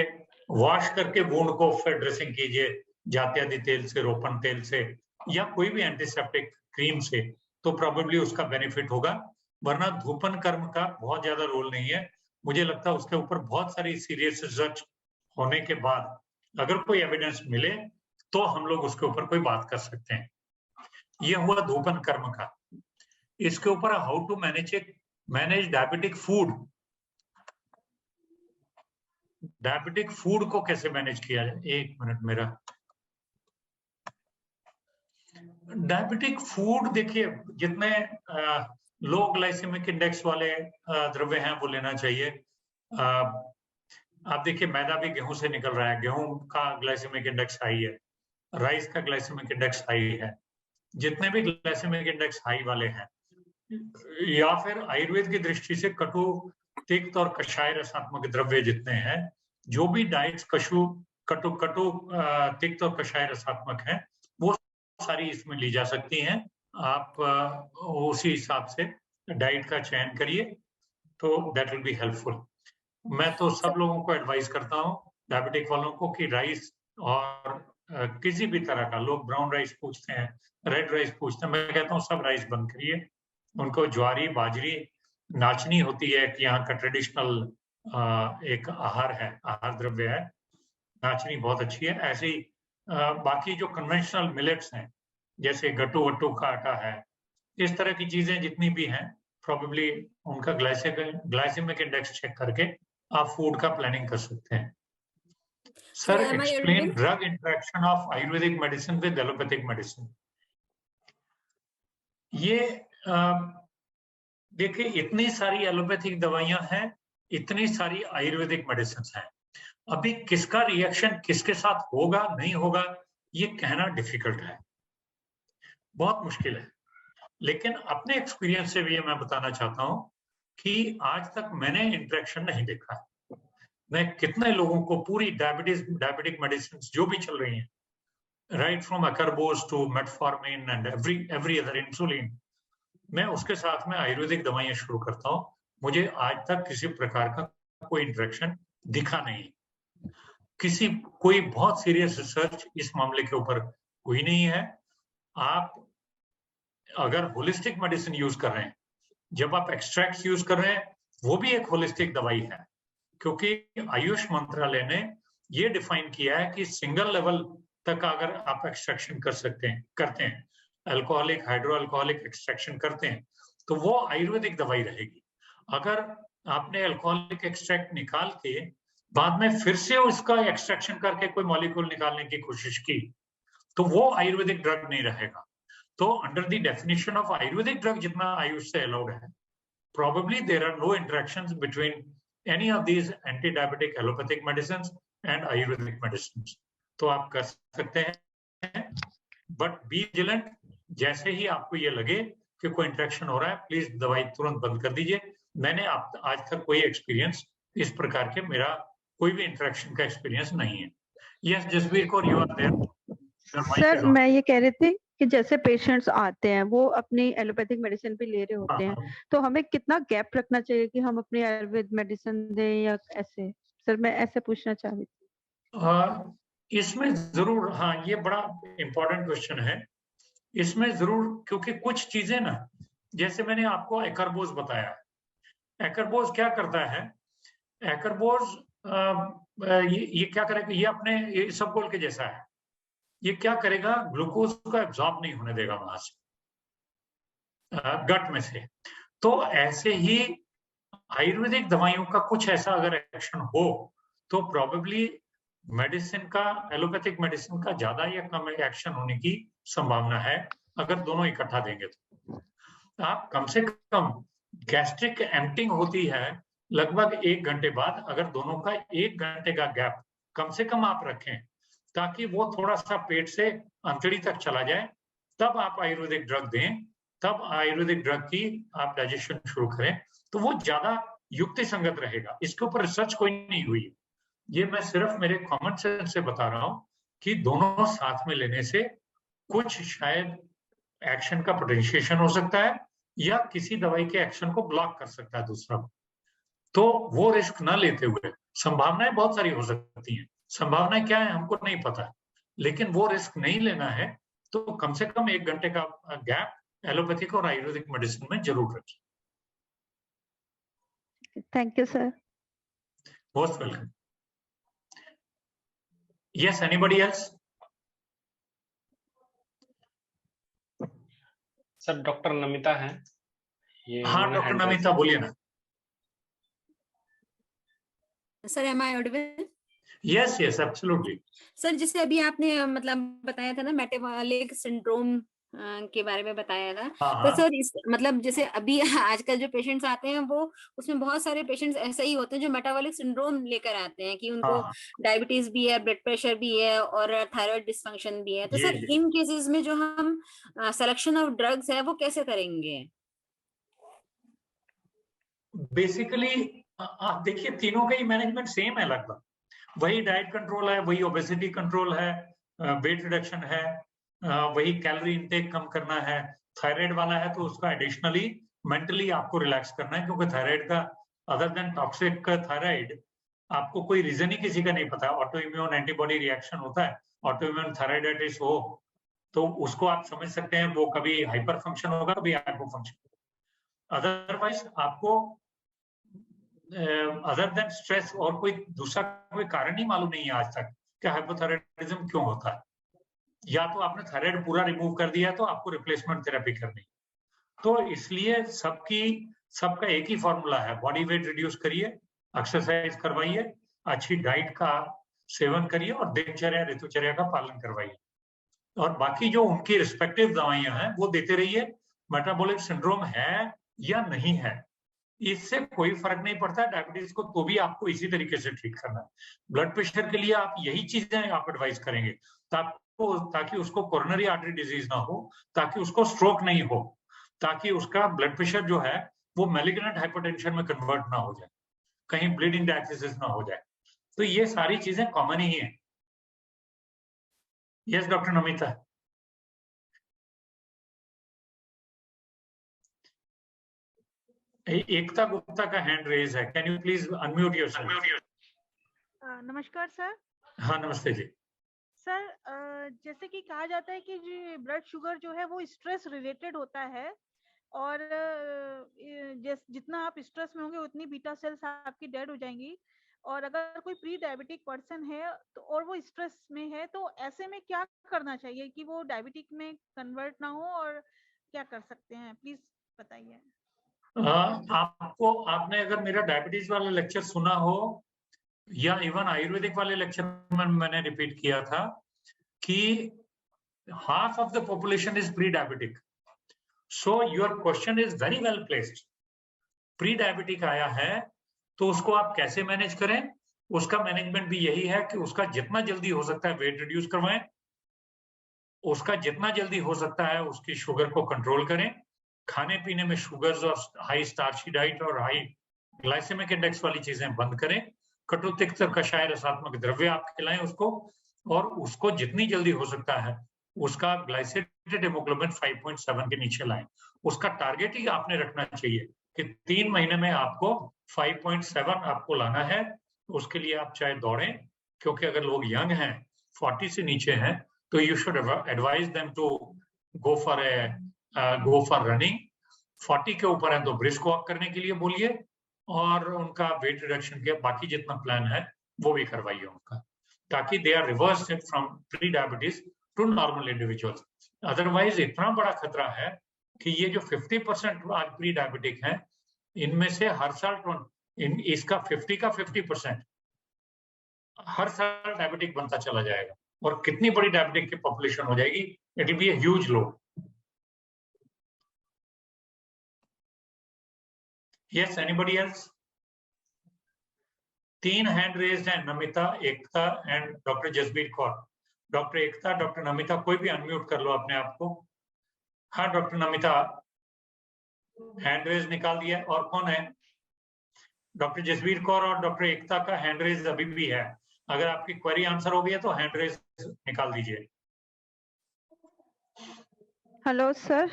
वॉश करके वुंड को फिर ड्रेसिंग कीजिए जात्यादि तेल से, रोपन तेल से, या कोई भी एंटीसेप्टिक क्रीम से, तो प्रोबेबली उसका बेनिफिट होगा। वरना धूपन कर्म का बहुत ज्यादा रोल नहीं है। मुझे लगता है उसके ऊपर बहुत सारी सीरियस रिसर्च होने के बाद अगर कोई एविडेंस मिले तो हम लोग उसके ऊपर कोई बात कर सकते हैं। ये हुआ धूपन कर्म का। इसके ऊपर how to manage diabetic food. Diabetic food को कैसे मैनेज किया जाए, एक मिनट मेरा। डायबिटिक फूड देखिए, जितने लो ग्लाइसेमिक इंडेक्स वाले द्रव्य हैं वो लेना चाहिए। आप देखिए मैदा भी गेहूं से निकल रहा है, गेहूं का ग्लाइसेमिक इंडेक्स हाई है, राइस का ग्लाइसेमिक इंडेक्स हाई है। जितने भी ग्लाइसेमिक इंडेक्स हाई वाले हैं, या फिर आयुर्वेद की दृष्टि से कटु, तिक्त और कषाय रसात्मक द्रव्य जितने हैं, जो भी डाइट्स कटु तिक्त और कषाय रसात्मक हैं, वो सारी इसमें ली जा सकती हैं। आप उसी हिसाब से डाइट का चयन करिए तो दैट विल बी हेल्पफुल। मैं तो सब लोगों को एडवाइस करता हूँ, डायबिटिक वालों को, कि राइस और किसी भी तरह का, लोग ब्राउन राइस पूछते हैं, रेड राइस पूछते हैं, मैं कहता हूँ सब राइस बंद करिए। उनको ज्वारी, बाजरी, नाचनी होती है कि यहाँ का ट्रेडिशनल एक आहार है, आहार द्रव्य है, नाचनी बहुत अच्छी है। ऐसे ही बाकी जो कन्वेंशनल मिलेट्स हैं जैसे गट्टू वट्टू का आटा है, इस तरह की चीजें जितनी भी हैं, प्रोबेबली उनका ग्लाइसेमिक इंडेक्स चेक करके आप फूड का प्लानिंग कर सकते हैं। Sir explain drug interaction of Ayurvedic medicine with allopathic medicine. ये देखिए इतनी सारी एलोपैथिक दवाइयां हैं, इतनी सारी आयुर्वेदिक मेडिसिन हैं, अभी किसका रिएक्शन किसके साथ होगा नहीं होगा ये कहना डिफिकल्ट है, बहुत मुश्किल है। लेकिन अपने एक्सपीरियंस से भी मैं बताना चाहता हूं कि आज तक मैंने इंटरेक्शन नहीं देखा। मैं कितने लोगों को पूरी डायबिटिक मेडिसिन जो भी चल रही हैं, right from acarbose to metformin and every other insulin, मैं उसके साथ में आयुर्वेदिक दवाइयां शुरू करता हूं। मुझे आज तक किसी प्रकार का कोई इंटरेक्शन दिखा नहीं। कोई बहुत सीरियस रिसर्च इस मामले के ऊपर हुई नहीं है। आप अगर होलिस्टिक मेडिसिन यूज कर रहे हैं, जब आप एक्सट्रैक्ट्स यूज कर रहे हैं, वो भी एक होलिस्टिक दवाई है, क्योंकि आयुष मंत्रालय ने ये डिफाइन किया है कि सिंगल लेवल तक अगर आप एक्सट्रैक्शन करते हैं, अल्कोहलिक, हाइड्रो अल्कोहलिक एक्सट्रैक्शन करते हैं, तो वो आयुर्वेदिक दवाई रहेगी। अगर आपने अल्कोहलिक एक्सट्रैक्ट निकाल के बाद में फिर से उसका एक्सट्रैक्शन करके कोई मॉलिक्यूल निकालने की कोशिश की, तो वो आयुर्वेदिक ड्रग नहीं रहेगा। तो under the definition of Ayurvedic drug जितना आयुष से अलाउड है, probably there are no interactions between any of these anti-diabetic allopathic medicines and Ayurvedic medicines. तो आप कर सकते हैं, but be vigilant। जैसे ही आपको ये लगे कि कोई इंटरेक्शन हो रहा है, प्लीज दवाई तुरंत बंद कर दीजिए। मैंने आज तक कोई एक्सपीरियंस इस प्रकार के, मेरा कोई भी इंटरेक्शन का एक्सपीरियंस नहीं है। Yes Jasbir Kaur, you are there. Sir मैं ये कह रही थी कि जैसे पेशेंट्स आते हैं वो अपनी एलोपैथिक मेडिसिन भी ले रहे होते हैं, तो हमें कितना गैप रखना चाहिए कि हम अपनी आयुर्वेद मेडिसिन दें या ऐसे? सर मैं ऐसे पूछना चाह रही थी। इसमें जरूर, हाँ ये बड़ा इम्पोर्टेंट क्वेश्चन है। इसमें जरूर, क्योंकि कुछ चीजें ना जैसे मैंने आपको एक्करबोज बताया, एक्करबोज क्या करता है, एक्करबोज ये क्या करेगा, ये अपने ये इसबगोल के जैसा है, ये क्या करेगा, ग्लूकोज को एब्जॉर्ब नहीं होने देगा वहां से, गट में से। तो ऐसे ही आयुर्वेदिक दवाइयों का कुछ ऐसा अगर एक्शन हो तो प्रोबेबली मेडिसिन का, एलोपैथिक मेडिसिन का ज्यादा या कम एक्शन होने की संभावना है अगर दोनों इकट्ठा देंगे तो। आप कम से कम गैस्ट्रिक एम्प्टिंग होती है लगभग 1 घंटे बाद, अगर दोनों का 1 घंटे का गैप कम से कम आप रखें ताकि वो थोड़ा सा पेट से अंतड़ी तक चला जाए, तब आप आयुर्वेदिक ड्रग दें, तब आयुर्वेदिक ड्रग की आप डाइजेशन शुरू करें, तो वो ज्यादा युक्ति संगत रहेगा। इसके ऊपर रिसर्च कोई नहीं हुई, ये मैं सिर्फ मेरे कॉमन सेंस से बता रहा हूं कि दोनों साथ में लेने से कुछ शायद एक्शन का पोटेंशिएशन हो सकता है या किसी दवाई के एक्शन को ब्लॉक कर सकता है दूसरा। तो वो रिस्क ना लेते हुए, संभावनाएं बहुत सारी हो सकती हैं, संभावनाएं क्या है हमको नहीं पता, लेकिन वो रिस्क नहीं लेना है तो कम से कम 1 घंटे का गैप एलोपैथिक और आयुर्वेदिक मेडिसिन में जरूर रखिए। Thank you sir. Most welcome. Yes, anybody else? Sir doctor Namita है ये। हाँ डॉक्टर नमिता बोलिए ना। Sir am I audible? Yes yes absolutely. Sir जैसे अभी आपने मतलब बताया था ना मेटाबॉलिक सिंड्रोम के बारे में बताया था, तो सर इस मतलब जैसे अभी आजकल जो पेशेंट्स आते हैं वो उसमें बहुत सारे पेशेंट्स ऐसे ही होते हैं जो मेटाबॉलिक सिंड्रोम लेकर आते हैं कि उनको डायबिटीज भी है, ब्लड प्रेशर भी है और थायराइड डिसफंक्शन भी है। तो सर इन केसेस में जो हम सिलेक्शन ऑफ ड्रग्स है वो कैसे करेंगे? बेसिकली आप देखिए तीनों का ही मैनेजमेंट सेम है, लगभग वही डाइट कंट्रोल है, वही ओबेसिटी कंट्रोल है, वेट रिडक्शन है, वही कैलोरी इनटेक कम करना है। थायराइड वाला है तो उसका एडिशनली मेंटली आपको रिलैक्स करना है, क्योंकि थायराइड का अदर देन टॉक्सिक थायराइड आपको कोई रीजन ही किसी का नहीं पता। ऑटो इम्यून एंटीबॉडी रिएक्शन होता है, ऑटो इम्यून थायराइडाइटिस हो तो उसको आप समझ सकते हैं, वो कभी हाइपर फंक्शन होगा, कभी हाइपो फंक्शन। अदरवाइज आपको अदर देन स्ट्रेस और कोई दूसरा कोई कारण ही मालूम नहीं है आज तक कि हाइपोथायराइडिज्म क्यों होता है। या तो आपने थायराइड पूरा रिमूव कर दिया तो आपको रिप्लेसमेंट थेरेपी करनी। तो इसलिए सबका एक ही फॉर्मूला है, बॉडी वेट रिड्यूस करिए, एक्सरसाइज करवाइए, अच्छी डाइट का सेवन करिए और दिनचर्या ऋतुचर्या का पालन करवाइए, और बाकी जो उनकी रिस्पेक्टिव दवाइयां हैं वो देते रहिए। मेटाबॉलिक सिंड्रोम है या नहीं है इससे कोई फर्क नहीं पड़ता। डायबिटीज को तो भी आपको इसी तरीके से ट्रीट करना है। ब्लड प्रेशर के लिए आप यही चीजें आप एडवाइस करेंगे ताकि उसको कोरोनरी आर्टरी डिजीज ना हो, ताकि उसको स्ट्रोक नहीं हो, ताकि उसका ब्लड प्रेशर जो है वो मैलिग्नेंट हाइपरटेंशन में कन्वर्ट ना हो जाए, कहीं ब्लीडिंग डायथिसिस ना हो जाए। तो ये सारी चीजें कॉमन ही है। Yes doctor Namita. एकता गुप्ता का हैंड रेज है, can you please unmute yourself? नमस्कार सर। हाँ नमस्ते जी। सर जैसे कि कहा जाता है कि जो ब्लड शुगर जो है वो स्ट्रेस रिलेटेड होता है, और जितना आप स्ट्रेस में होंगे उतनी बीटा सेल्स आपकी डेड हो जाएंगी, और अगर कोई प्री डायबिटिक पर्सन है तो और वो स्ट्रेस में है तो ऐसे में क्या करना चाहिए कि वो डायबिटिक में कन्वर्ट ना हो, और क्या कर सकते हैं प्लीज बताइए। आपने अगर मेरा डायबिटीज वाला लेक्चर सुना हो या इवन आयुर्वेदिक वाले लेक्चर में मैंने रिपीट किया था कि half of the population is pre-diabetic, so your question is very well placed. pre-diabetic आया है तो उसको आप कैसे मैनेज करें? उसका मैनेजमेंट भी यही है कि उसका जितना जल्दी हो सकता है वेट रिड्यूस करवाएं, उसका जितना जल्दी हो सकता है उसकी शुगर को कंट्रोल करें, खाने पीने में शुगर्स और हाई स्टार्ची डाइट और हाई ग्लाइसेमिक इंडेक्स वाली चीजें बंद करें, कटु तिक्त कषाय रसात्मक द्रव्य आप खिलाएं उसको, और उसको जितनी जल्दी हो सकता है उसका ग्लाइसेटेड हेमोग्लोबिन 5.7 के नीचे लाएं। उसका टारगेट ही आपने रखना चाहिए कि 3 महीने में आपको 5.7 आपको लाना है। उसके लिए आप चाहे दौड़ें, क्योंकि अगर लोग यंग हैं 40 से नीचे हैं तो you should advise them to go for running 40 के ऊपर है तो ब्रिस्क वॉक करने के लिए बोलिए, और उनका वेट रिडक्शन के बाकी जितना प्लान है वो भी करवाइए उनका, ताकि they are reverse from pre diabetes to normal individuals. Otherwise इतना बड़ा खतरा है कि ये जो 50% आज प्री डायबिटिक हैं, इनमें से हर साल इसका 50 का 50% हर साल डायबिटिक बनता चला जाएगा, और कितनी बड़ी डायबिटिक की पॉपुलेशन हो जाएगी, it will be a huge load. Yes, anybody else? 3 hand raised हैं, Namita, Ekta and doctor Jasbir Kaur. Doctor Ekta, doctor Namita, कोई भी अनम्यूट कर लो अपने आप को। हाँ डॉक्टर नमिता, हैंड रेज निकाल दिया। और कौन है? डॉक्टर जसबीर कौर और डॉक्टर एकता का हैंड रेज अभी भी है। अगर आपकी क्वेरी आंसर हो गई है तो हैंड रेज निकाल दीजिए। Hello sir.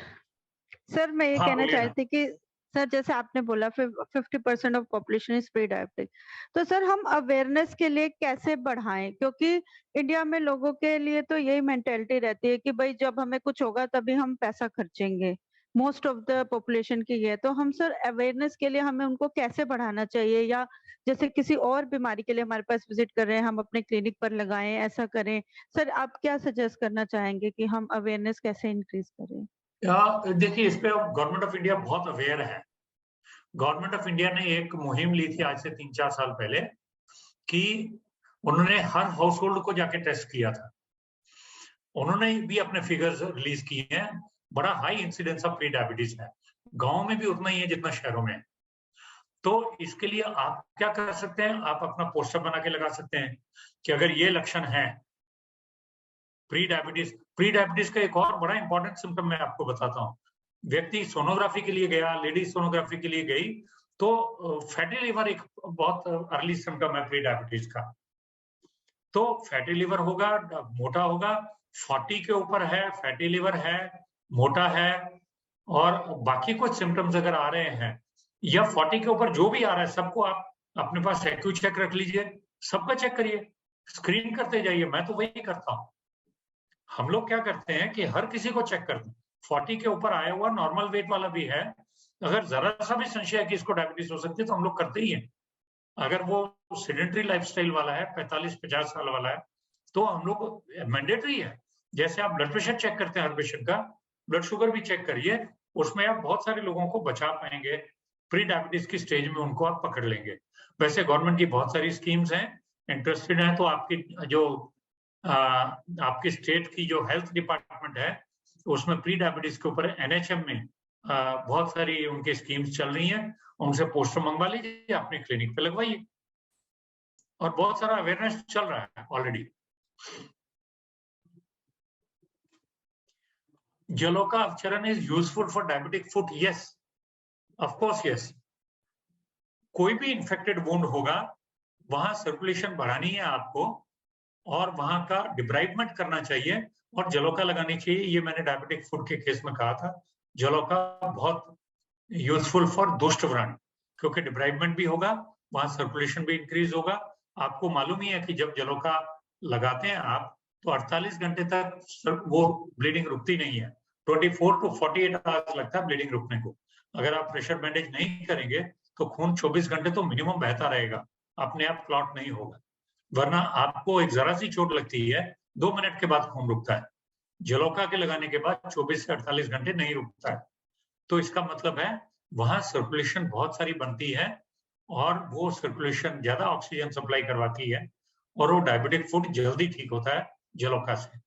सर मैं ये हाँ, कहना बोलिए चाह ना। रही थी कि सर जैसे आपने बोला 50% of population is pre diabetic, तो सर हम अवेयरनेस के लिए कैसे बढ़ाएं? क्योंकि इंडिया में लोगों के लिए तो यही मेंटेलिटी रहती है कि भाई जब हमें कुछ होगा तभी हम पैसा खर्चेंगे, मोस्ट ऑफ द पॉपुलेशन की है। तो हम सर अवेयरनेस के लिए हमें उनको कैसे बढ़ाना चाहिए, या जैसे किसी और बीमारी के लिए हमारे पास विजिट कर रहे हैं हम अपने क्लिनिक पर लगाएं, ऐसा करें? सर आप क्या सजेस्ट करना चाहेंगे कि हम अवेयरनेस कैसे इंक्रीज करें? देखिए, इस पे गवर्नमेंट ऑफ इंडिया बहुत अवेयर है। गवर्नमेंट ऑफ इंडिया ने एक मुहिम ली थी आज से 3-4 साल पहले कि उन्होंने हर हाउस होल्ड को जाके टेस्ट किया था। उन्होंने भी अपने फिगर्स रिलीज किए हैं। बड़ा high incidence of pre diabetes है, गांव में भी उतना ही है जितना शहरों में है। तो इसके लिए आप क्या कर सकते हैं, आप अपना पोस्टर बना के लगा सकते हैं कि अगर ये लक्षण है प्री डायबिटीज का एक और बड़ा इंपॉर्टेंट सिम्टम मैं आपको बताता हूँ। व्यक्ति सोनोग्राफी के लिए गया, लेडीज सोनोग्राफी के लिए गई, तो फैटी लिवर एक बहुत अर्ली सिम्टम है प्री डायबिटीज का। तो फैटी लिवर होगा, मोटा होगा, 40 के ऊपर है, फैटी लिवर है, मोटा है, और बाकी कुछ सिम्टम्स अगर आ रहे हैं या 40 के ऊपर जो भी आ रहा है, सबको आप अपने पास एक्यू चेक रख लीजिए, सबका चेक करिए, स्क्रीन करते जाइए। मैं तो वही करता हूँ। हम लोग क्या करते हैं कि हर किसी को चेक करते हैं। 40 के ऊपर आया हुआ नॉर्मल वेट वाला भी है, अगर जरा सा भी संशय है कि इसको डायबिटीज हो सकती है तो हम लोग करते ही हैं। अगर वो सेडेंटरी लाइफस्टाइल वाला है, 45-50 साल वाला है, तो हम लोग मैंडेटरी है। जैसे आप ब्लड प्रेशर चेक करते हैं हर पेशेंट का, ब्लड शुगर भी चेक करिए। उसमें आप बहुत सारे लोगों को बचा पाएंगे, प्री डायबिटीज की स्टेज में उनको आप पकड़ लेंगे। वैसे गवर्नमेंट की बहुत सारी स्कीम्स हैं, इंटरेस्टेड है तो आपकी जो आपकी स्टेट की जो हेल्थ डिपार्टमेंट है उसमें प्री डायबिटीज के ऊपर NHM में बहुत सारी उनकी स्कीम्स चल रही हैं। उनसे पोस्टर मंगवा लीजिए, अपने क्लिनिक पे लगवाइए, और बहुत सारा अवेयरनेस चल रहा है already. Jaloka Avacharan is useful for diabetic foot? Yes, of course yes. कोई भी इन्फेक्टेड वुंड होगा, वहां सर्कुलेशन बढ़ानी है आपको, और वहां का डिब्राइवमेंट करना चाहिए, और जलोका लगानी चाहिए। ये मैंने डायबिटिक फुट के केस में कहा था। जलोका बहुत यूजफुल फॉर दुष्ट व्रण, क्योंकि डिब्राइवमेंट भी होगा, वहां सर्कुलेशन भी इंक्रीज होगा। आपको मालूम ही है कि जब जलोका लगाते हैं आप, तो 48 घंटे तक वो ब्लीडिंग रुकती नहीं है। 24 to 48 आवर्स लगता है ब्लीडिंग रुकने को। अगर आप प्रेशर बैंडेज नहीं करेंगे तो खून 24 घंटे तो मिनिमम बहता रहेगा, अपने आप क्लॉट नहीं होगा। वरना आपको एक जरा सी चोट लगती है, 2 मिनट के बाद खून रुकता है। जलोका के लगाने के बाद 24 से 48 घंटे नहीं रुकता है। तो इसका मतलब है वहां सर्कुलेशन बहुत सारी बनती है, और वो सर्कुलेशन ज्यादा ऑक्सीजन सप्लाई करवाती है, और वो डायबिटिक फुट जल्दी ठीक होता है जलोका से।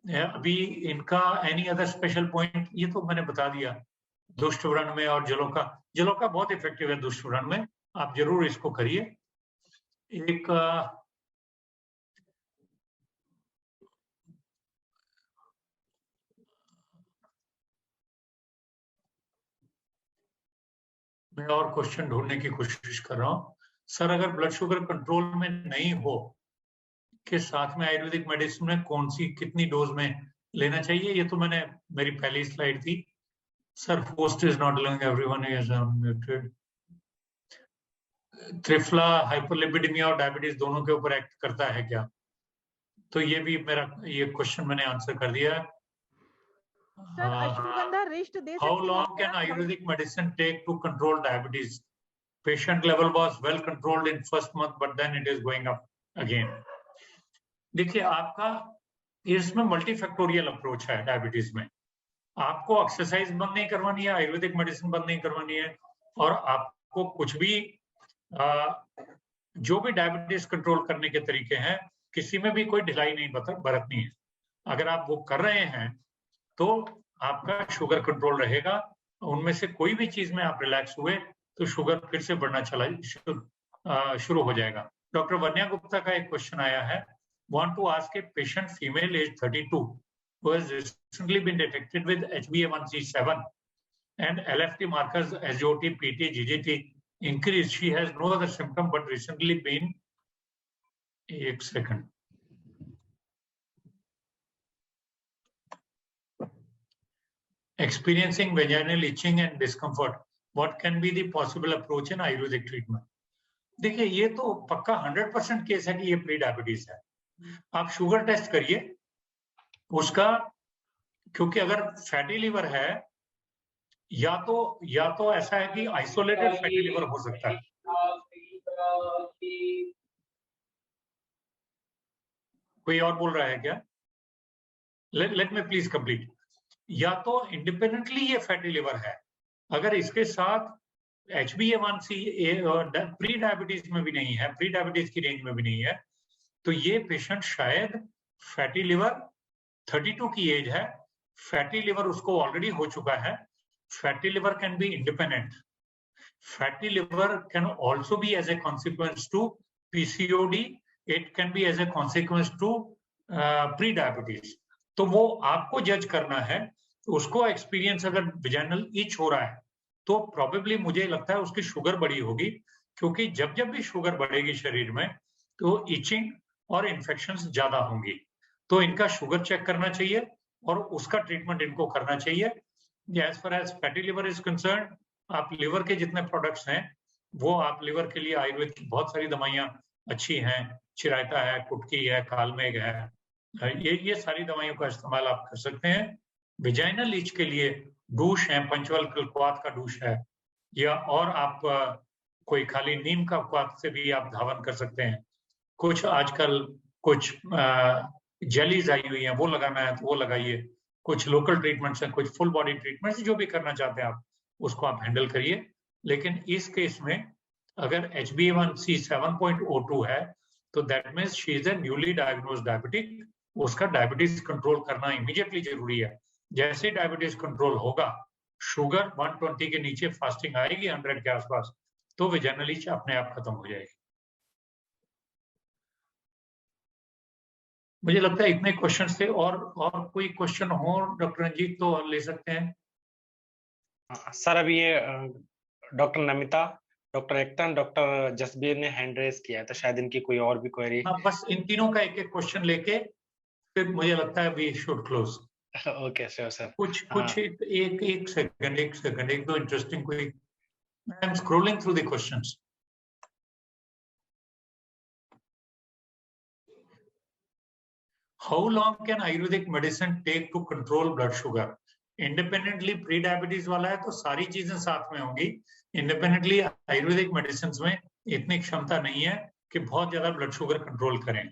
अभी इनका एनी अदर स्पेशल पॉइंट, ये तो मैंने बता दिया दुष्ट व्रण में। और जलोका बहुत इफेक्टिव है दुष्ट व्रण में, आप जरूर इसको करिए। एक मैं और क्वेश्चन ढूंढने की कोशिश कर रहा हूँ। सर, अगर ब्लड शुगर कंट्रोल में नहीं हो के साथ में आयुर्वेदिक मेडिसिन में कौन सी कितनी डोज में लेना चाहिए? ये तो मैंने, मेरी पहली स्लाइड थी। Sir, host is not allowing everyone is muted. Triphala hyperlipidemia और डायबिटीज दोनों के ऊपर एक्ट करता है क्या? तो ये भी मेरा ये क्वेश्चन मैंने आंसर कर दिया। Sir ashwagandha wrist they How सकती long है can Ayurvedic medicine take to control diabetes? Patient level was well controlled in first month, but then it is going up again. देखिए आपका इसमें मल्टीफैक्टोरियल अप्रोच है diabetes में। आपको एक्सरसाइज बंद नहीं करवानी है, आयुर्वेदिक मेडिसिन बंद नहीं करवानी है, और आपको कुछ भी जो भी डायबिटीज कंट्रोल करने के तरीके हैं किसी में भी कोई ढिलाई नहीं बरतनी है। अगर आप वो कर रहे हैं तो आपका शुगर कंट्रोल रहेगा। उनमें से कोई भी चीज में आप रिलैक्स हुए तो शुगर फिर से बढ़ना शुरू हो जाएगा। डॉक्टर वन्या गुप्ता का एक क्वेश्चन आया है, want to ask a patient female age 32 who has recently been detected with HbA1c7 and LFT markers SGOT, PT, GGT increased. She has no other symptom but recently been experiencing vaginal itching and discomfort. What can be the possible approach in Ayurvedic treatment? देखिए ये तो पक्का 100% case है कि ये pre diabetes है। आप sugar test करिए उसका, क्योंकि अगर फैटी लिवर है या तो ऐसा है कि आइसोलेटेड फैटी लिवर हो सकता है। कोई और बोल रहा है क्या? Let me please complete. या तो इंडिपेंडेंटली ये फैटी लिवर है, अगर इसके साथ HbA1c प्री डायबिटीज में भी नहीं है, प्री डायबिटीज की रेंज में भी नहीं है, तो ये पेशेंट शायद फैटी लिवर, 32 की एज है, फैटी लिवर उसको ऑलरेडी हो चुका है। Fatty liver can be independent, fatty liver can also be as a consequence to PCOD, it can be as a consequence to pre diabetes. तो वो आपको जज करना है। उसको एक्सपीरियंस अगर विजाइनल इच हो रहा है तो प्रोबेबली मुझे लगता है उसकी शुगर बढ़ी होगी, क्योंकि जब भी शुगर बढ़ेगी शरीर में तो इचिंग और इन्फेक्शंस ज्यादा होंगी। तो इनका शुगर चेक करना चाहिए और उसका ट्रीटमेंट इनको करना चाहिए। As far as fatty liver is concern, आप लिवर के जितने प्रोडक्ट्स हैं वो आप लिवर के लिए आयुर्वेद की बहुत सारी दवाइयां अच्छी हैं, चिरायता है, कुटकी है, कालमेघ है, ये सारी दवाइयों का इस्तेमाल आप कर सकते हैं। विजाइनल इच के लिए डूश है, पंचवल क्वाथ का डूश है, या और आप कोई खाली नीम का क्वाथ से भी आप धावन कर सकते हैं। कुछ आजकल कुछ जेलीज आई हुई हैं, वो लगाना है तो वो लगाइए। कुछ लोकल ट्रीटमेंट्स हैं, कुछ फुल बॉडी ट्रीटमेंट्स, जो भी करना चाहते हैं आप उसको आप हैंडल करिए। लेकिन इस केस में अगर HbA1c 7.02 है तो that means she is a newly diagnosed diabetic. उसका डायबिटीज कंट्रोल करना इमीडिएटली जरूरी है। जैसे डायबिटीज कंट्रोल होगा, शुगर 120 के नीचे फास्टिंग आएगी 100 के आसपास, तो विजाइनल इच अपने आप खत्म हो जाएगी। मुझे लगता है इतने क्वेश्चंस थे। और कोई क्वेश्चन हो डॉक्टर रंजीत तो ले सकते हैं। सर अभी ये doctor Namita, doctor Ekta, doctor Jasbir ने हैंड रेज किया है, तो शायद इनकी कोई और भी क्वेरी। हाँ, बस इन तीनों का एक क्वेश्चन लेके फिर मुझे लगता है we should close. Okay sure sir. कुछ एक सेकंड, एक दो इंटरेस्टिंग कोई। I am scrolling through the questions. How long can Ayurvedic medicine take to control blood sugar? Independently pre-diabetes वाला है तो सारी चीजें साथ में होंगी। Independently आयुर्वेदिक मेडिसिन में इतनी क्षमता नहीं है कि बहुत ज्यादा ब्लड शुगर कंट्रोल करें।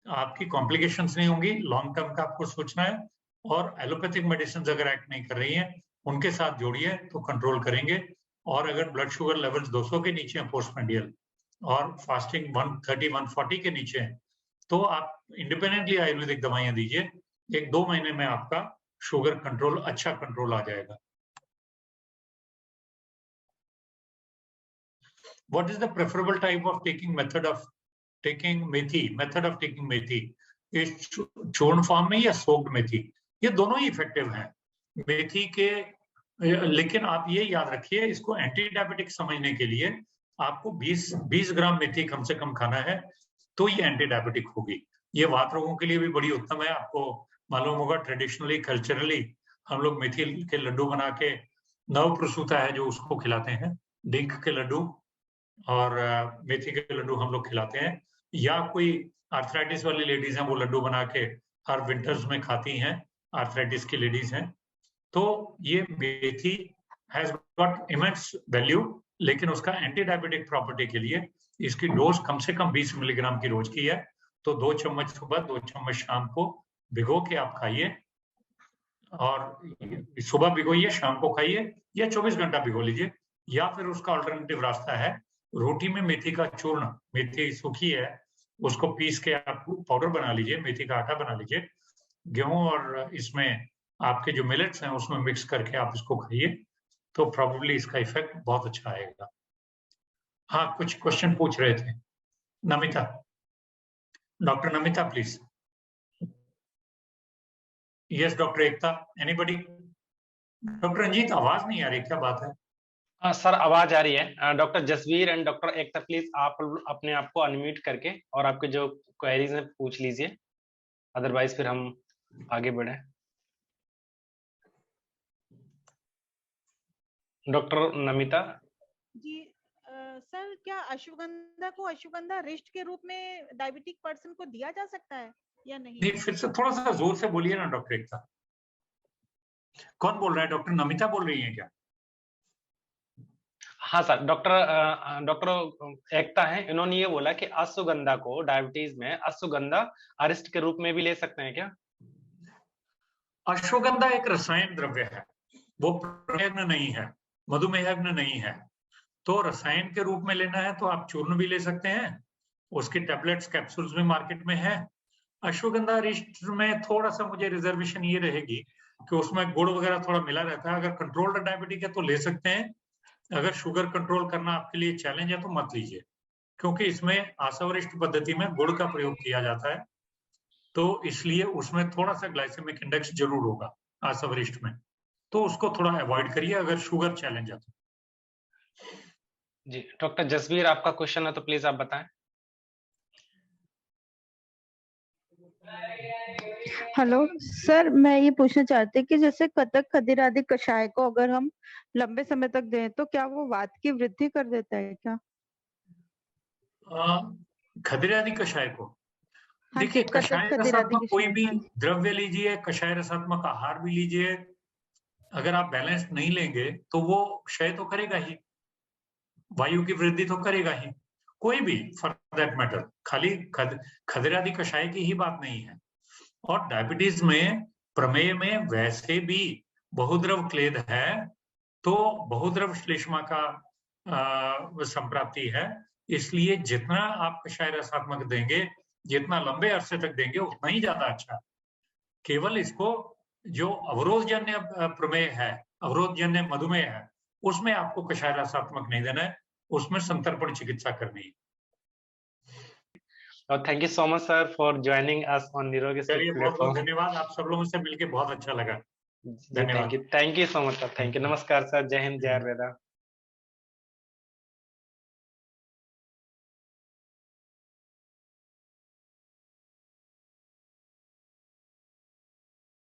आपकी कॉम्प्लिकेशंस नहीं होंगी, लॉन्ग टर्म का आपको सोचना है। और एलोपैथिक मेडिसिन अगर एक्ट नहीं कर रही हैं उनके साथ जोड़िए तो कंट्रोल करेंगे। और अगर ब्लड शुगर लेवल्स 200 के नीचे हैं पोस्टप्रेंडियल और फास्टिंग 130-140 के नीचे है तो आप इंडिपेंडेंटली आयुर्वेदिक दवाइयां दीजिए। 1-2 महीने में आपका शुगर कंट्रोल अच्छा कंट्रोल आ जाएगा। What is the preferable type of taking method of taking मेथी? इस चूर्ण फॉर्म में या सोक्ड मेथी? ये दोनों ही इफेक्टिव हैं मेथी के। लेकिन आप ये याद रखिए, इसको एंटी डायबिटिक समझने के लिए आपको 20 ग्राम मेथी कम से कम खाना है तो ये एंटी डायबिटिक होगी। ये वात रोगों के लिए भी बड़ी उत्तम है। आपको मालूम होगा ट्रेडिशनली कल्चरली हम लोग मेथी के लड्डू बना के, नव प्रसूता है जो उसको खिलाते हैं, डिंक के लड्डू और मेथी के लड्डू हम लोग खिलाते हैं। या कोई आर्थराइटिस वाली लेडीज हैं वो लड्डू बना के हर विंटर्स में खाती हैं। आर्थराइटिस की लेडीज हैं, तो ये मेथी हैज गॉट इमेंस वैल्यू, लेकिन उसका एंटी डायबिटिक प्रॉपर्टी के लिए इसकी डोज कम से कम 20 मिलीग्राम की रोज की है। तो 2 चम्मच सुबह 2 चम्मच शाम को भिगो के आप खाइए, और सुबह भिगोइए शाम को खाइए, या 24 घंटा भिगो लीजिए। या फिर उसका अल्टरनेटिव रास्ता है, रोटी में मेथी का चूर्ण, मेथी सूखी है उसको पीस के आप पाउडर बना लीजिए, मेथी का आटा बना लीजिए, गेहूं और इसमें आपके जो मिलेट्स हैं उसमें मिक्स करके आप इसको खाइए, तो प्रोबेबली इसका इफेक्ट बहुत अच्छा आएगा। हाँ, कुछ क्वेश्चन पूछ रहे थे Namita, doctor Namita please. Yes doctor Ekta, anybody? Doctor Ranjit आवाज नहीं आ रही, क्या बात है? सर आवाज आ रही है। Doctor Jasvir and doctor Ekta please आप अपने आप को अनम्यूट करके और आपके जो क्वेरीज हैं पूछ लीजिए, अदरवाइज फिर हम आगे बढ़े। डॉक्टर नमिता जी सर, क्या अश्वगंधा को अश्वगंधा रिस्ट के रूप में डायबिटिक पर्सन को दिया जा सकता है या नहीं? नहीं, फिर से थोड़ा सा जोर से बोलिए ना डॉक्टर एकता। कौन बोल रहा है? डॉक्टर नमिता बोल रही है क्या? हाँ सर, डॉक्टर एकता है, इन्होंने ये बोला कि अश्वगंधा को डायबिटीज में अश्वगंधा अरिष्ट के रूप में भी ले सकते हैं क्या? अश्वगंधा एक रसायन द्रव्य है, वो प्रमेयग्न नहीं है, मधुमेहग्न नहीं है। तो रसायन के रूप में लेना है तो आप चूर्ण भी ले सकते हैं, उसकी टैबलेट्स कैप्सूल्स भी मार्केट में है। अश्वगंधा अरिष्ट में थोड़ा सा मुझे रिजर्वेशन ये रहेगी कि उसमें गुड़ वगैरह थोड़ा मिला रहता है। अगर कंट्रोल्ड डायबिटिक है तो ले सकते हैं, अगर शुगर कंट्रोल करना आपके लिए चैलेंज है तो मत लीजिए, क्योंकि इसमें आसवरिष्ट पद्धति में गुड़ का प्रयोग किया जाता है, तो इसलिए उसमें थोड़ा सा ग्लाइसेमिक इंडेक्स जरूर होगा आसवरिष्ट में, तो उसको थोड़ा अवॉइड करिए अगर शुगर चैलेंज है तो। जी डॉक्टर जसवीर, आपका क्वेश्चन है तो प्लीज आप बताएं। हेलो सर, मैं ये पूछना चाहती कि जैसे कतक खदीर आदि कषाय को अगर हम लंबे समय तक दें तो क्या वो वात की वृद्धि कर देता है क्या? खदीर आदि कषाय को हाँ देखिए, जी, कषाय कतक खदीर आदि रसात्मक कोई कषाय, भी हाँ जी। द्रव्य लीजिए, कषाय रसात्मक आहार भी लीजिए, अगर आप बैलेंस नहीं लेंगे तो वो क्षय तो करेगा ही, वायु की वृद्धि तो करेगा ही, कोई भी फॉर दैट मैटर, खाली खदीर आदि कषाय की ही बात नहीं है। और डायबिटीज में प्रमेय में वैसे भी बहुद्रव क्लेद है, तो बहुद्रव श्लेष्मा का संप्राप्ति है, इसलिए जितना आप कषाय रसात्मक देंगे, जितना लंबे अरसे तक देंगे उतना ही ज्यादा अच्छा। केवल इसको जो अवरोधजन्य प्रमेय है, अवरोधजन्य मधुमेह है, उसमें आपको कषाय रसात्मक नहीं देना है, उसमें संतर्पण चिकित्सा करनी है। Thank you so much sir for joining us on निरोगी चलिए, बहुत बहुत धन्यवाद, आप सब लोगों से मिलकर बहुत अच्छा लगा। धन्यवाद। Thank you so much sir, thank you. नमस्कार सर, जय हिंद, जय आयुर्वेदा।